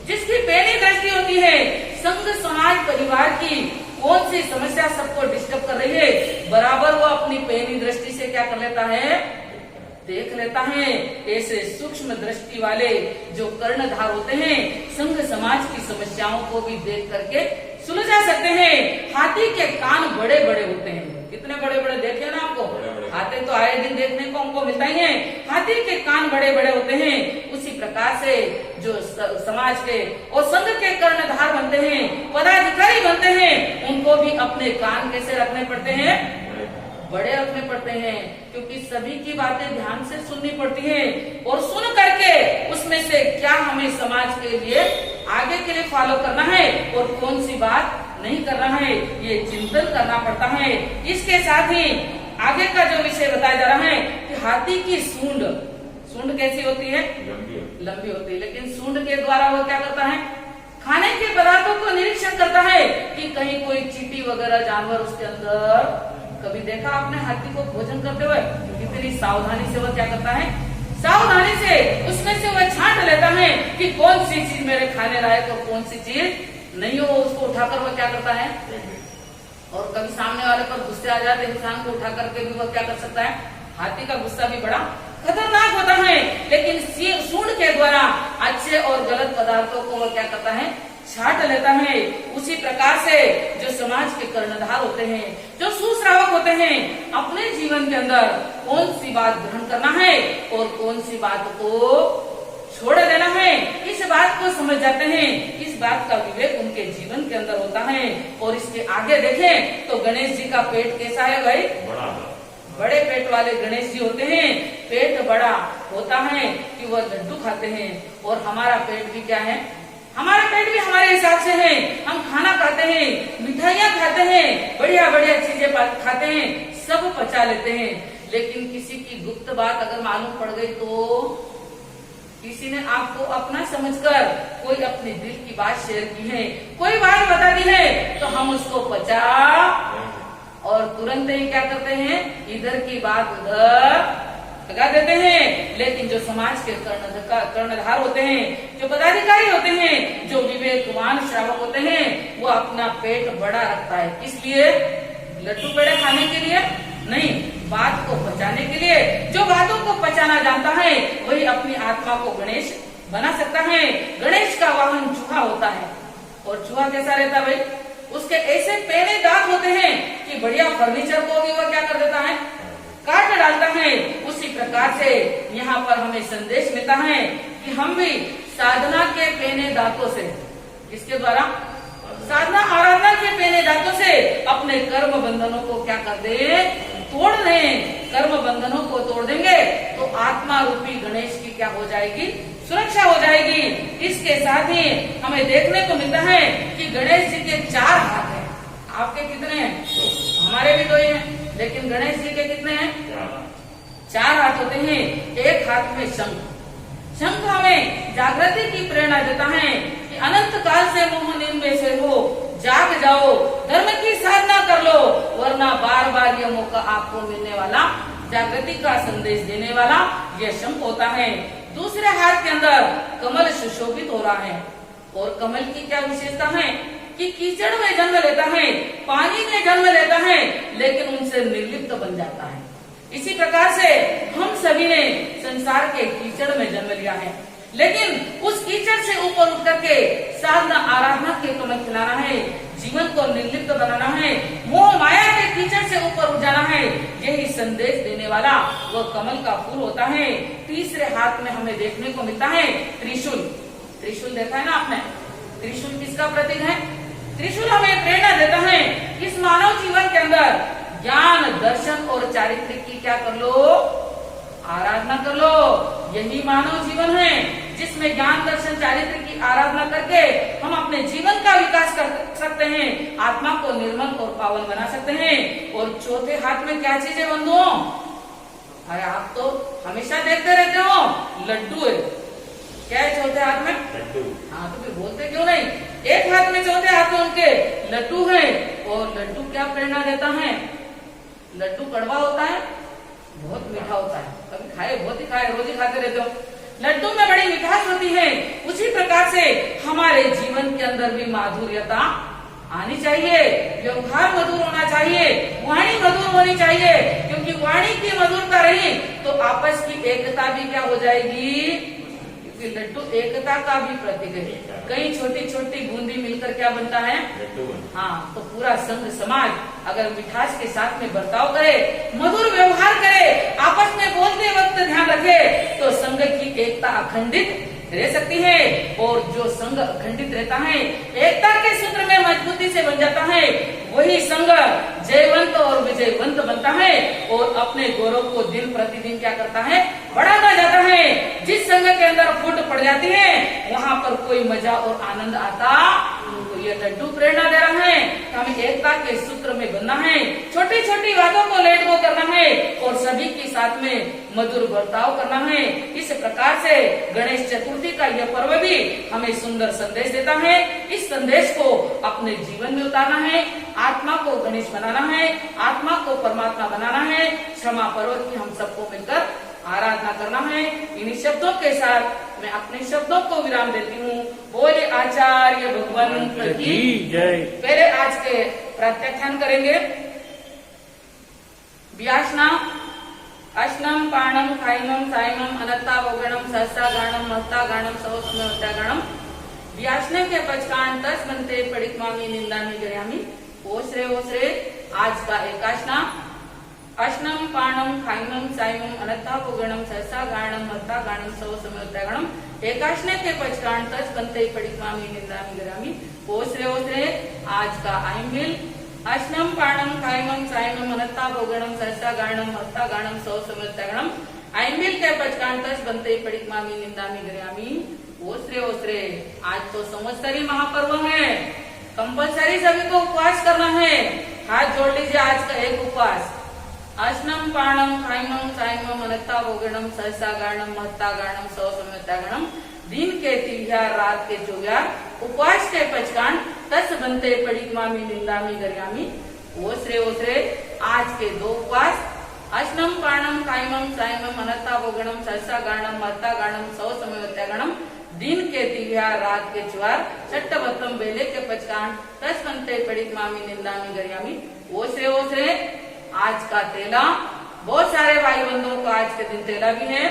जिसकी पैनी दृष्टि होती है, संघ समाज परिवार की कौन सी समस्या सबको डिस्टर्ब कर रही है, बराबर वो अपनी पैनी दृष्टि से क्या कर लेता है, देख लेता है। ऐसे सूक्ष्म दृष्टि वाले जो कर्णधार होते हैं, संघ समाज की समस्याओं को भी देख करके सुलझा सकते हैं। हाथी के कान बड़े बड़े होते हैं। कितने बड़े बड़े देखे ना आपको, हाथी तो आए दिन देखने को हमको मिलता ही है। हाथी के कान बड़े बड़े होते हैं। उसी प्रकार से जो समाज के और संघ के कर्णधार बनते हैं, पदाधिकारी बनते हैं, उनको भी अपने कान कैसे रखने पड़ते हैं, बड़े रखने पड़ते हैं, क्योंकि सभी की बातें ध्यान से सुननी पड़ती हैं और सुन करके उसमें से क्या हमें समाज के लिए आगे के लिए फॉलो करना है और कौन सी बात नहीं करना है, ये चिंतन करना पड़ता है। इसके साथ ही आगे का जो विषय बताया जा रहा है कि हाथी की सूंड, सूंड कैसी होती है, लंबी होती है, लेकिन सूंड के द्वारा वो क्या करता है, खाने के पदार्थों को निरीक्षण करता है कि कहीं कोई चींटी वगैरह जानवर उसके अंदर। कभी देखा आपने हाथी को भोजन करते हुए, कितनी सावधानी से वो क्या करता है, सावधानी से उसमें से वह छांट लेता है कि कौन सी चीज मेरे खाने लायक और कौन सी चीज नहीं हो, उसको उठाकर वह क्या करता है। और कभी सामने वाले पर गुस्से आ जाते इंसान को उठा करके भी वह क्या कर सकता है। हाथी का गुस्सा भी बड़ा खतरनाक होता है, लेकिन सूंड के द्वारा अच्छे और गलत पदार्थों को वह क्या करता है, छांट लेता है। उसी प्रकार से जो समाज के कर्णधार होते हैं, जो सुश्रावक होते हैं, अपने जीवन के अंदर कौन सी बात ग्रहण करना है और कौन सी बात को छोड़ देना है, इस बात को समझ जाते हैं। इस बात का विवेक उनके जीवन के अंदर होता है। और इसके आगे देखें तो गणेश जी का पेट कैसा है भाई, बड़े पेट वाले गणेश जी होते हैं। पेट बड़ा होता है कि वह लड्डू खाते हैं, और हमारा पेट भी क्या है, हमारा पेट भी हमारे हिसाब से है। हम खाना खाते हैं, मिठाइयाँ खाते हैं, बढ़िया बढ़िया चीजें खाते हैं, सब पचा लेते हैं, लेकिन किसी की गुप्त बात अगर मालूम पड़ गई तो किसी ने आपको अपना समझकर कोई अपने दिल की बात शेयर की है, कोई बात बता दी है, तो हम उसको पचा और तुरंत ही क्या करते हैं, इधर की बात उधर लगा देते हैं। लेकिन जो समाज के कर्णधार होते हैं, जो पदाधिकारी होते हैं, जो विवेकवान श्रावक होते हैं, वो अपना पेट बड़ा रखता है। इसलिए लड्डू पेड़े खाने के लिए नहीं, बात को पचाने के लिए। जो बातों को पचाना जानता है वही अपनी आत्मा को गणेश बना सकता है। गणेश का वाहन चूहा होता है, और चूहा कैसा रहता है भाई, उसके ऐसे पैने दांत होते हैं कि बढ़िया फर्नीचर को भी वह क्या कर देता है, काट डालता है। उसी प्रकार से यहाँ पर हमें संदेश मिलता है कि हम भी साधना के पैने दांतों से, किसके द्वारा, साधना आराधना के पैने दांतों से अपने कर्म बंधनों को क्या कर दे, तोड़ दें। कर्म बंधनों को तोड़ देंगे तो आत्मा रूपी गणेश की क्या हो जाएगी, सुरक्षा हो जाएगी। इसके साथ ही हमें देखने को मिलता है कि गणेश जी के 4 हाथ हैं। आपके कितने हैं, हमारे भी 2 ही हैं, लेकिन गणेश जी के कितने हैं, 4 हाथ होते हैं। एक हाथ में शंख, शंख हमें जागृति की प्रेरणा देता है कि अनंत काल से मोह नींद में से हो, जाग जाओ, धर्म की साधना कर लो, वरना बार बार यह मौका आपको मिलने वाला। जागृति का संदेश देने वाला यह शंख होता है। दूसरे हाथ के अंदर कमल सुशोभित हो रहा है, और कमल की क्या विशेषता है कि कीचड़ में जन्म लेता है, पानी में जन्म लेता है, लेकिन उनसे निर्लिप्त बन जाता है। इसी प्रकार से हम सभी ने संसार के कीचड़ में जन्म लिया है, लेकिन उस कीचड़ से ऊपर उठ करके साधना आराधना के कमल खिलाना है, जीवन को निर्लिप्त बनाना है, मोह माया के कीचड़ से ऊपर उठ जाना है। यही संदेश देने वाला वो कमल का फूल होता है। तीसरे हाथ में हमें देखने को मिलता है त्रिशूल। त्रिशूल देखा है ना आपने, त्रिशूल किसका प्रतीक है, त्रिशूल हमें प्रेरणा देता है इस मानव जीवन के अंदर ज्ञान, दर्शन और चारित्र्य की क्या कर लो, आराधना कर लो। यही मानव जीवन है जिसमें ज्ञान, दर्शन, चारित्र्य की आराधना करके हम अपने जीवन का विकास कर सकते हैं, आत्मा को निर्मल और पावन बना सकते हैं। और चौथे हाथ में क्या चीज है बंधुओं, अरे आप तो हमेशा देखते रहते हो, लड्डू है। क्या है चौथे हाथ में, लड्डू। हाँ तो फिर बोलते क्यों नहीं, एक हाथ में चौथे हाथ में उनके लड्डू है। और लड्डू क्या प्रेरणा देता है, लड्डू कड़वा होता है, बहुत मीठा होता है, कभी खाए, बहुत ही खाए, रोज ही खाते रहते हो। लड्डू में बड़ी मिठास होती है, उसी प्रकार से हमारे जीवन के अंदर भी माधुर्यता आनी चाहिए, व्यवहार मधुर होना चाहिए, वाणी मधुर होनी चाहिए, क्योंकि वाणी की मधुरता रही तो आपस की एकता भी क्या हो जाएगी, क्योंकि लड्डू एकता का भी प्रतीक है। कई छोटी छोटी बूंदी मिलकर क्या बनता है, हाँ, तो पूरा संघ समाज अगर मिठास के साथ में बर्ताव करे, मधुर व्यवहार करे, आपस में बोलते वक्त ध्यान रखे, तो संघ की एकता अखंडित रह सकती है। और जो संघ अखंडित रहता है, एकता के सूत्र में मजबूती से बन जाता है, वही संघ जयवंत और विजयवंत बनता है और अपने गौरव को दिन प्रतिदिन क्या करता है, बढ़ाता जाता है। जिस संघ के अंदर फूट पड़ जाती है, वहाँ पर कोई मजा और आनंद आता, तो ये लड्डू प्रेरणा दे रहा है कि हमें एकता के सूत्र में बनना है, छोटी छोटी बातों को लेट गो करना है और सभी के साथ में मधुर बर्ताव करना है। इस प्रकार से गणेश चतुर्थी का यह पर्व भी हमें सुंदर संदेश देता है। इस संदेश को अपने जीवन में उतारना है, आत्मा को गणेश बनाना है, आत्मा को परमात्मा बनाना है, क्षमा पर्वत की हम सबको मिलकर आराधना करना है। इन्हीं शब्दों के साथ मैं अपने शब्दों को विराम देती हूँ। बोले आचार्य भगवान की जय। पहले आज के प्रात्याख्यान करेंगे। व्यासना अश्नम पाणम खाइनम साइनम अनत्ता वोगणम सहस्रा गाणम महत्ता गाणम सवस्मता गाणम व्यासने के पचकान तस बनते पड़िकमामी निंदामी गयामी। ओसरे ओसरे आज का एकाशना अश्नम पाणम खाइनम साइनम अनत्ता वोगणम सहस्रा गाणम महत्ता गाणम सवस्मता गाणम एकाशने के पचकान तस बनते पड़िकमामी निंदामी गयामी। ओसरे ओसरे आज का आइमिल अश्नम पाणम खाइमम साइमम अनत्ता भोगणम सहस्रा गाणम महत्ता गाणम सवस्मता गाणम आइमिल के पचकांतस बनते पड़िकमामी निंदामी गयामी। ओसरे ओसरे आज तो संवत्सरी महापर्व है, कंपलसरी सभी को उपवास करना है। हाथ जोड़ लीजिए, आज का एक उपवास। अश्नम पाणम खाइमम साइमम अनत्ता भोगणम सहस्रा गाणम महत्ता गाणम सवस्मता गाणम दिन के तिहार रात के चौगार उपवास के पचकान तस बनते पड़िकमामी निंदामी गयामी। ओसरे ओसरे आज के दो उपवास अश्नम पाणम खाइमम साइमम अनत्ता भोगणम सहस्रा गाणम महत्ता गाणम सवस्मता गाणम दिन के तिहार रात के चौगार छठवत्तम बेले के पचकान तस बनते पड़िकमामी निंदामी गयामी। ओसरे ओसरे आज का तेला, बहुत सारे भाई बंधुओं का आज के दिन तेला भी है।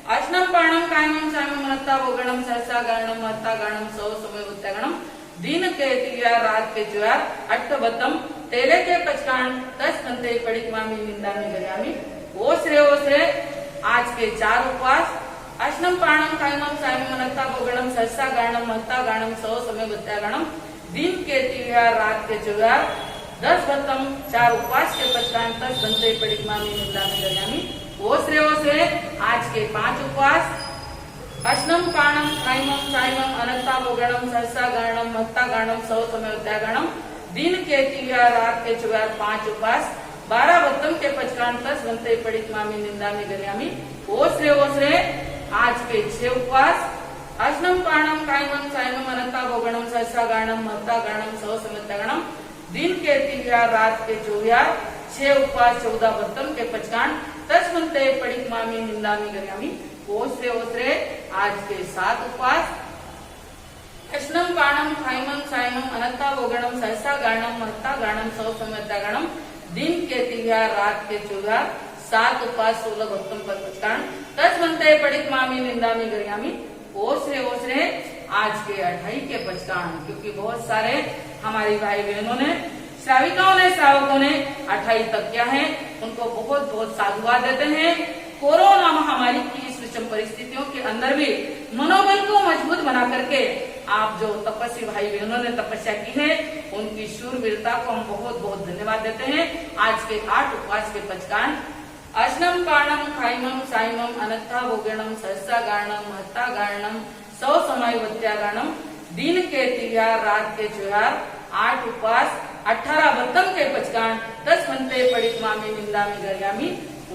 अश्नम पाणम कायमम साइमम अनत्ता वोगणम सहस्रा गाणम महत्ता गाणम सवस्मता गाणम दिन के तिहार रात के चौगार अट्ठवत्तम तेले के पचकान तस बनते पड़िकमामी निंदामी गयामी। ओसरे ओसरे आज के चार उपवास अश्नम पाणम कायमम साइमम अनत्ता वोगणम सहस्रा गाणम महत्ता गाणम सवस्मता गाणम दिन के तिहार रात के चौगार 10 चार उपवास के पचकान तस बनते पड़िकमामी निंदामी गयामी। ओसरे ओसरे आज के 5 उपवास अश्नम पाणम खाइमम साइमम अनत्ता वोगणम सहस्रा गाणम महत्ता गाणम सवस्मता गाणम दिन के तिहार रात के चौगार 5 उपवास 12 के पचकान तस बनते पड़िकमामी निंदामी गयामी। ओसरे ओसरे आज के 6 उपवास अश्नम पाणम खाइमम साइमम अनत्ता वोगणम सहस्रा गाणम महत्ता गाणम सवस्मता गाणम दिन के तिहार रात के चौगार 6 उपवास 14 के पचकान तस बनते पड़िकमामी निंदामी गयामी। ओसरे ओसरे आज के 7 उपवास अश्नम पाणम खाइमम साइमम अनत्ता वोगणम सहस्रा गाणम महत्ता गाणम सवस्मता गाणम दिन के तिहार रात के चौगार 7 उपवास 16 पर पचकान तस बनते पड़िकमामी निंदामी गयामी। ओसरे ओसरे आज के 28 के पचकान, क्योंकि बहुत सारे हमारी भाई बहनों ने श्राविकाओं ने श्रावकों ने 28 तक किया है, उनको बहुत बहुत साधुवाद देते हैं। कोरोना महामारी की इस विषम परिस्थितियों के अंदर भी मनोबल को मजबूत बना करके आप जो तपस्वी भाई बहनों ने तपस्या की है, उनकी शूरवीरता को हम बहुत बहुत धन्यवाद देते हैं। आज के 8 उपवास के पचकान अश्नम पाणम खाइमम साइमम अनत्ता वोगणम सहस्रा गाणम महत्ता गाणम सवस्मता गाणम दिन के तिहार रात के चौगार 8 उपवास 18 के पचकान तस बनते पड़िकमामी निंदामी गयामी।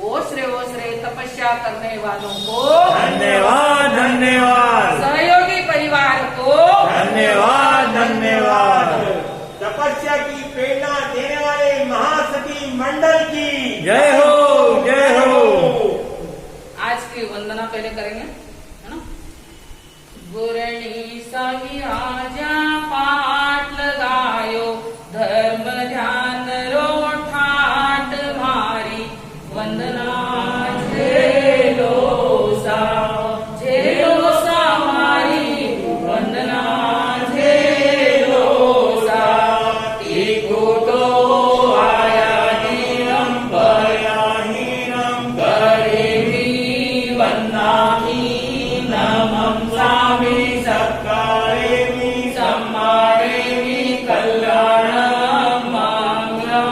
ओसरे ओसरे तपस्या करने वालों को धन्यवाद धन्यवाद, सहयोगी परिवार को धन्यवाद धन्यवाद, तपस्या की प्रेरणा देने वाले महासती मंडल की जय हो जय हो। આવ્યા જ્યાં પાટ લગાયો ધર્મ ધ્યાન રો ઠાટ મારી વંદના જેલો સા મારી વંદના જેલો સા ટીકુટો આયા હીરમ हीनम ગરીબી વંદામી નમં સામી सत्कारेमि सम्मानेमि कल्याणं माङ्गलं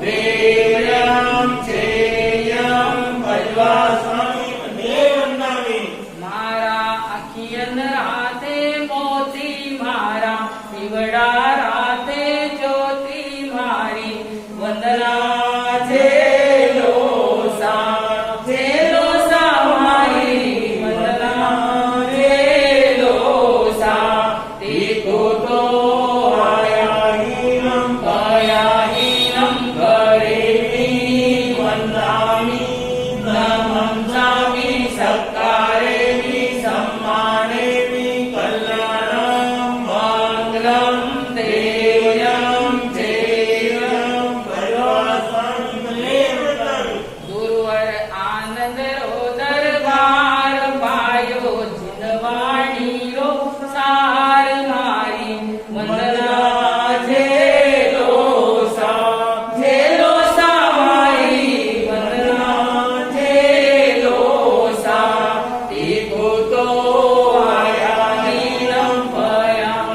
देयं चेयं भजवा स्वामी देवनामी मारा अखियन राते मोती मारा दिवड़ा राते ज्योति मारी वंदना जेलो सा मारी वंदना जेलो सा टीको तो आया हीनम गरीबी वंदामि नमं सामि सत्कारेमि सम्मानेमि कल्याणं माङ्गलं देयं चेयं भजवा स्वामी देवनामी गुरुवर आनंद रो दरबार पायो जिनवाणी रो सार मारी वंदना जेलो सा मारी वंदना जेलो सा टीको तो आया हीनम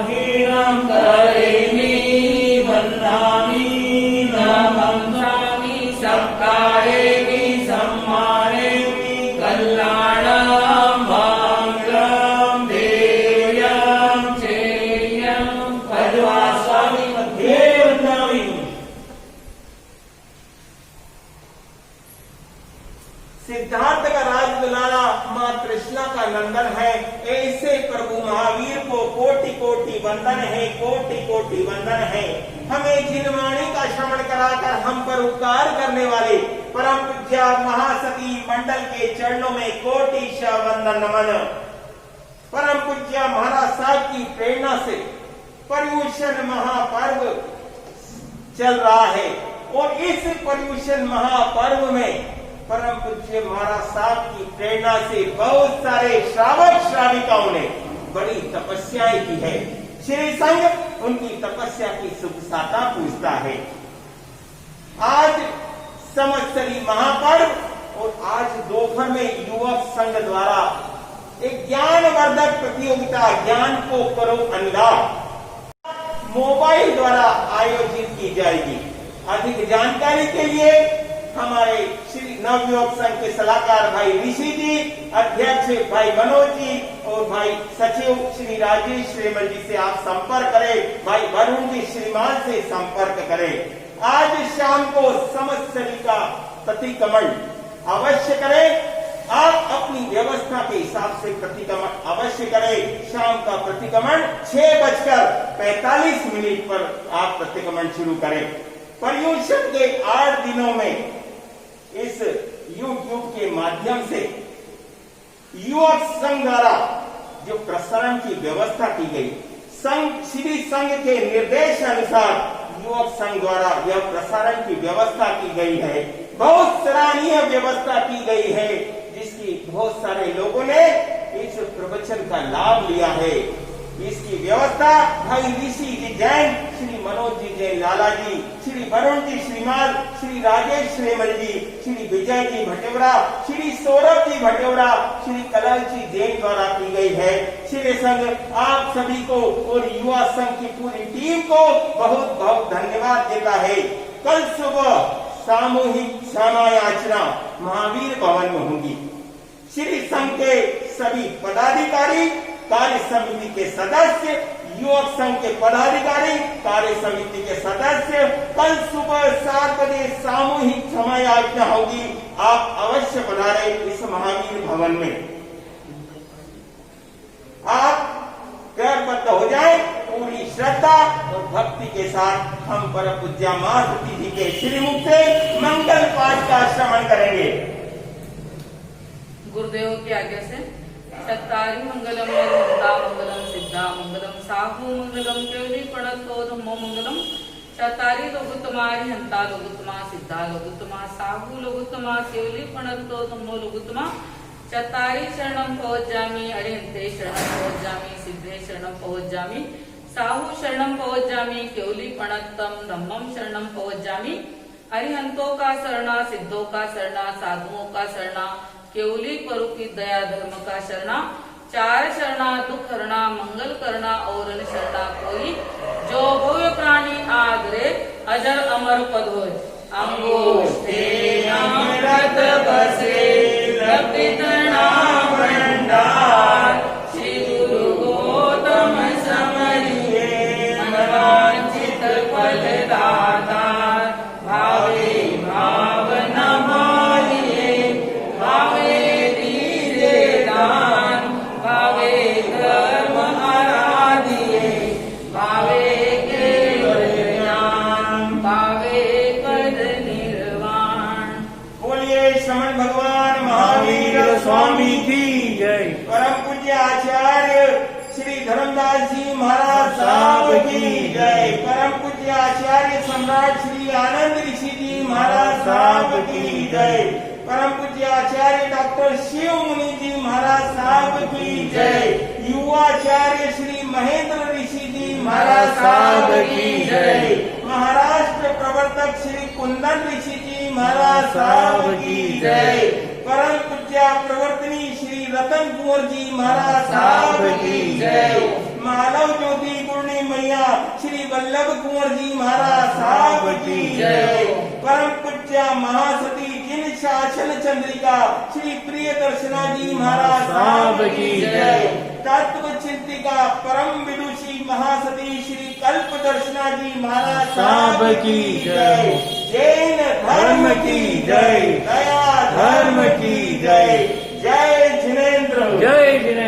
हीनम करेमि वंदामि नमं सामि सत्कारेमि सम्मानेमि कल्याणं माङ्गलं देयं चेयं भजवा स्वामी देवनामी सिद्धार्थ का राज दुलारा माँ कृष्णा का नंदन है। ऐसे प्रभु महावीर को कोटि कोटि वंदन है, कोटि कोटि वंदन है। हमें जिनवाणी का श्रवण कराकर हम पर उपकार करने वाले परम पूज्य महासती मंडल के चरणों में कोटि वंदन नमन। परम पूज्य महाराज साहब की प्रेरणा से पर्यूषण महापर्व चल रहा है और इस पर्यूषण महापर्व में परम पूज्य महाराज साहब की प्रेरणा से बहुत सारे श्रावक श्राविकाओं ने बड़ी तपस्याएं की है। श्री संघ उनकी तपस्या की शुभ साता पूछता है। आज संवत्सरी महापर्व और आज दोपहर में युवक संघ द्वारा एक ज्ञानवर्धक प्रतियोगिता ज्ञान को करो अनलाभ मोबाइल द्वारा आयोजित की जाएगी। अधिक जानकारी के लिए हमारे श्री नवयुवक संघ के सलाहकार भाई ऋषि जी, अध्यक्ष भाई मनोज जी और भाई सचिव श्री राजेश श्रीमल जी से आप संपर्क करें। भाई वरुण जी श्रीमान से संपर्क करें। आज शाम को संवत्सरी का प्रतिक्रमण अवश्य करें। आप अपनी व्यवस्था के हिसाब से प्रतिक्रमण अवश्य करें। शाम का प्रतिक्रमण 6:45 पर आप प्रतिक्रमण शुरू करें। पर्यूषण के 8 दिनों में इस YouTube के माध्यम से युवक संघ द्वारा जो प्रसारण की व्यवस्था की गई, श्री संघ के निर्देश अनुसार युवक संघ द्वारा यह प्रसारण की व्यवस्था की गई है। बहुत सराहनीय व्यवस्था की गई है, जिसकी बहुत सारे लोगों ने इस प्रवचन का लाभ लिया है। इसकी व्यवस्था भाई ऋषि जी जैन, श्री मनोज जी जैन लाला जी, श्री वरुण जी श्रीमान, श्री राजेश श्रीमल जी, श्री विजय जी भटेवरा, श्री सौरभ जी भटेवरा, श्री कलल जी जैन द्वारा की गई है। श्री संघ आप सभी को और युवा संघ की पूरी टीम को बहुत बहुत धन्यवाद देता है। कल सुबह सामूहिक श्यामा याचना महावीर भवन में होगी। श्री संघ के सभी पदाधिकारी, कार्य समिति के सदस्य, युवक संघ के पदाधिकारी, कार्य समिति के सदस्य कल सुबह 7 बजे सामूहिक क्षमा याचना होगी। आप अवश्य पधारें इस महावीर भवन में। आप पैरबद्ध हो जाए, पूरी श्रद्धा और भक्ति के साथ हम परम पूज्य महासती जी के श्रीमुख से मंगल पाठ का श्रवण करेंगे। गुरुदेव की आज्ञा से चत्तारि मंगलम निर्मता मंगलम सिद्धा मंगलम साहू मंगलम केवली प्रणतो धम्मो मंगलम चत्तारि लोगुत्तमारि हंता लोगुत्तमा सिद्धा लोगुत्तमा साहू लोगुत्तमा केवली प्रणतो धम्मो लोगुत्तमा चत्तारि शरणं पवज्जामि अरिहन्ते शरणं पवज्जामि सिद्धे शरणं पवज्जामि साहू शरणं पवज्जामि केवली प्रणतम धम्मम शरणं पवज्जामि अरिहंतों का शरणा सिद्धों का शरणा साधुओं का शरणा केवली परुकी दया धर्म का शरणा चार शरणा दुख हरणा मंगल करना और शरणा कोई जो भव्य प्राणी आदरे अजर अमर पद होय अंगोष्ठे अमृत बसे रक्तितृणा भंडार श्री गुरु गौतम समरिये मनवांचित फलदाता भावे भावना भाविये भावे दीजे दान भावे धर्म आराधिये भावे केवल ज्ञान भावे पद निर्वाण। बोलिए श्रमण भगवान महावीर स्वामी की जय। परम पूज्य आचार्य श्री धर्मदास जी महाराज साहब की जय। परम पूज्य आचार्य सम्राट श्री आनंद ऋषि जी महाराज साहब की जय। परम पूज्य आचार्य डॉक्टर शिव मुनि जी महाराज साहब की जय। युवाचार्य श्री महेंद्र ऋषि जी महाराज साहब की जय। महाराष्ट्र प्रवर्तक श्री कुंदन ऋषि जी महाराज साहब की जय। परम पूज्य प्रवर्तनी श्री रतन कुंवर जी महाराज साहब की जय। मानव ज्योति गुरनी मैया श्री वल्लभ कुंवर जी महाराज साहब की जय। परम पूज्य महासती जिन शासन चंद्रिका श्री प्रिय दर्शना जी महाराज साहब की जय। तत्व चिंतिका परम विदुषी महासती श्री कल्प दर्शना जी महाराज साहब की जय। जैन धर्म की जय। दया धर्म की जय। जय जिनेन्द्र। जय जिनेन्द्र।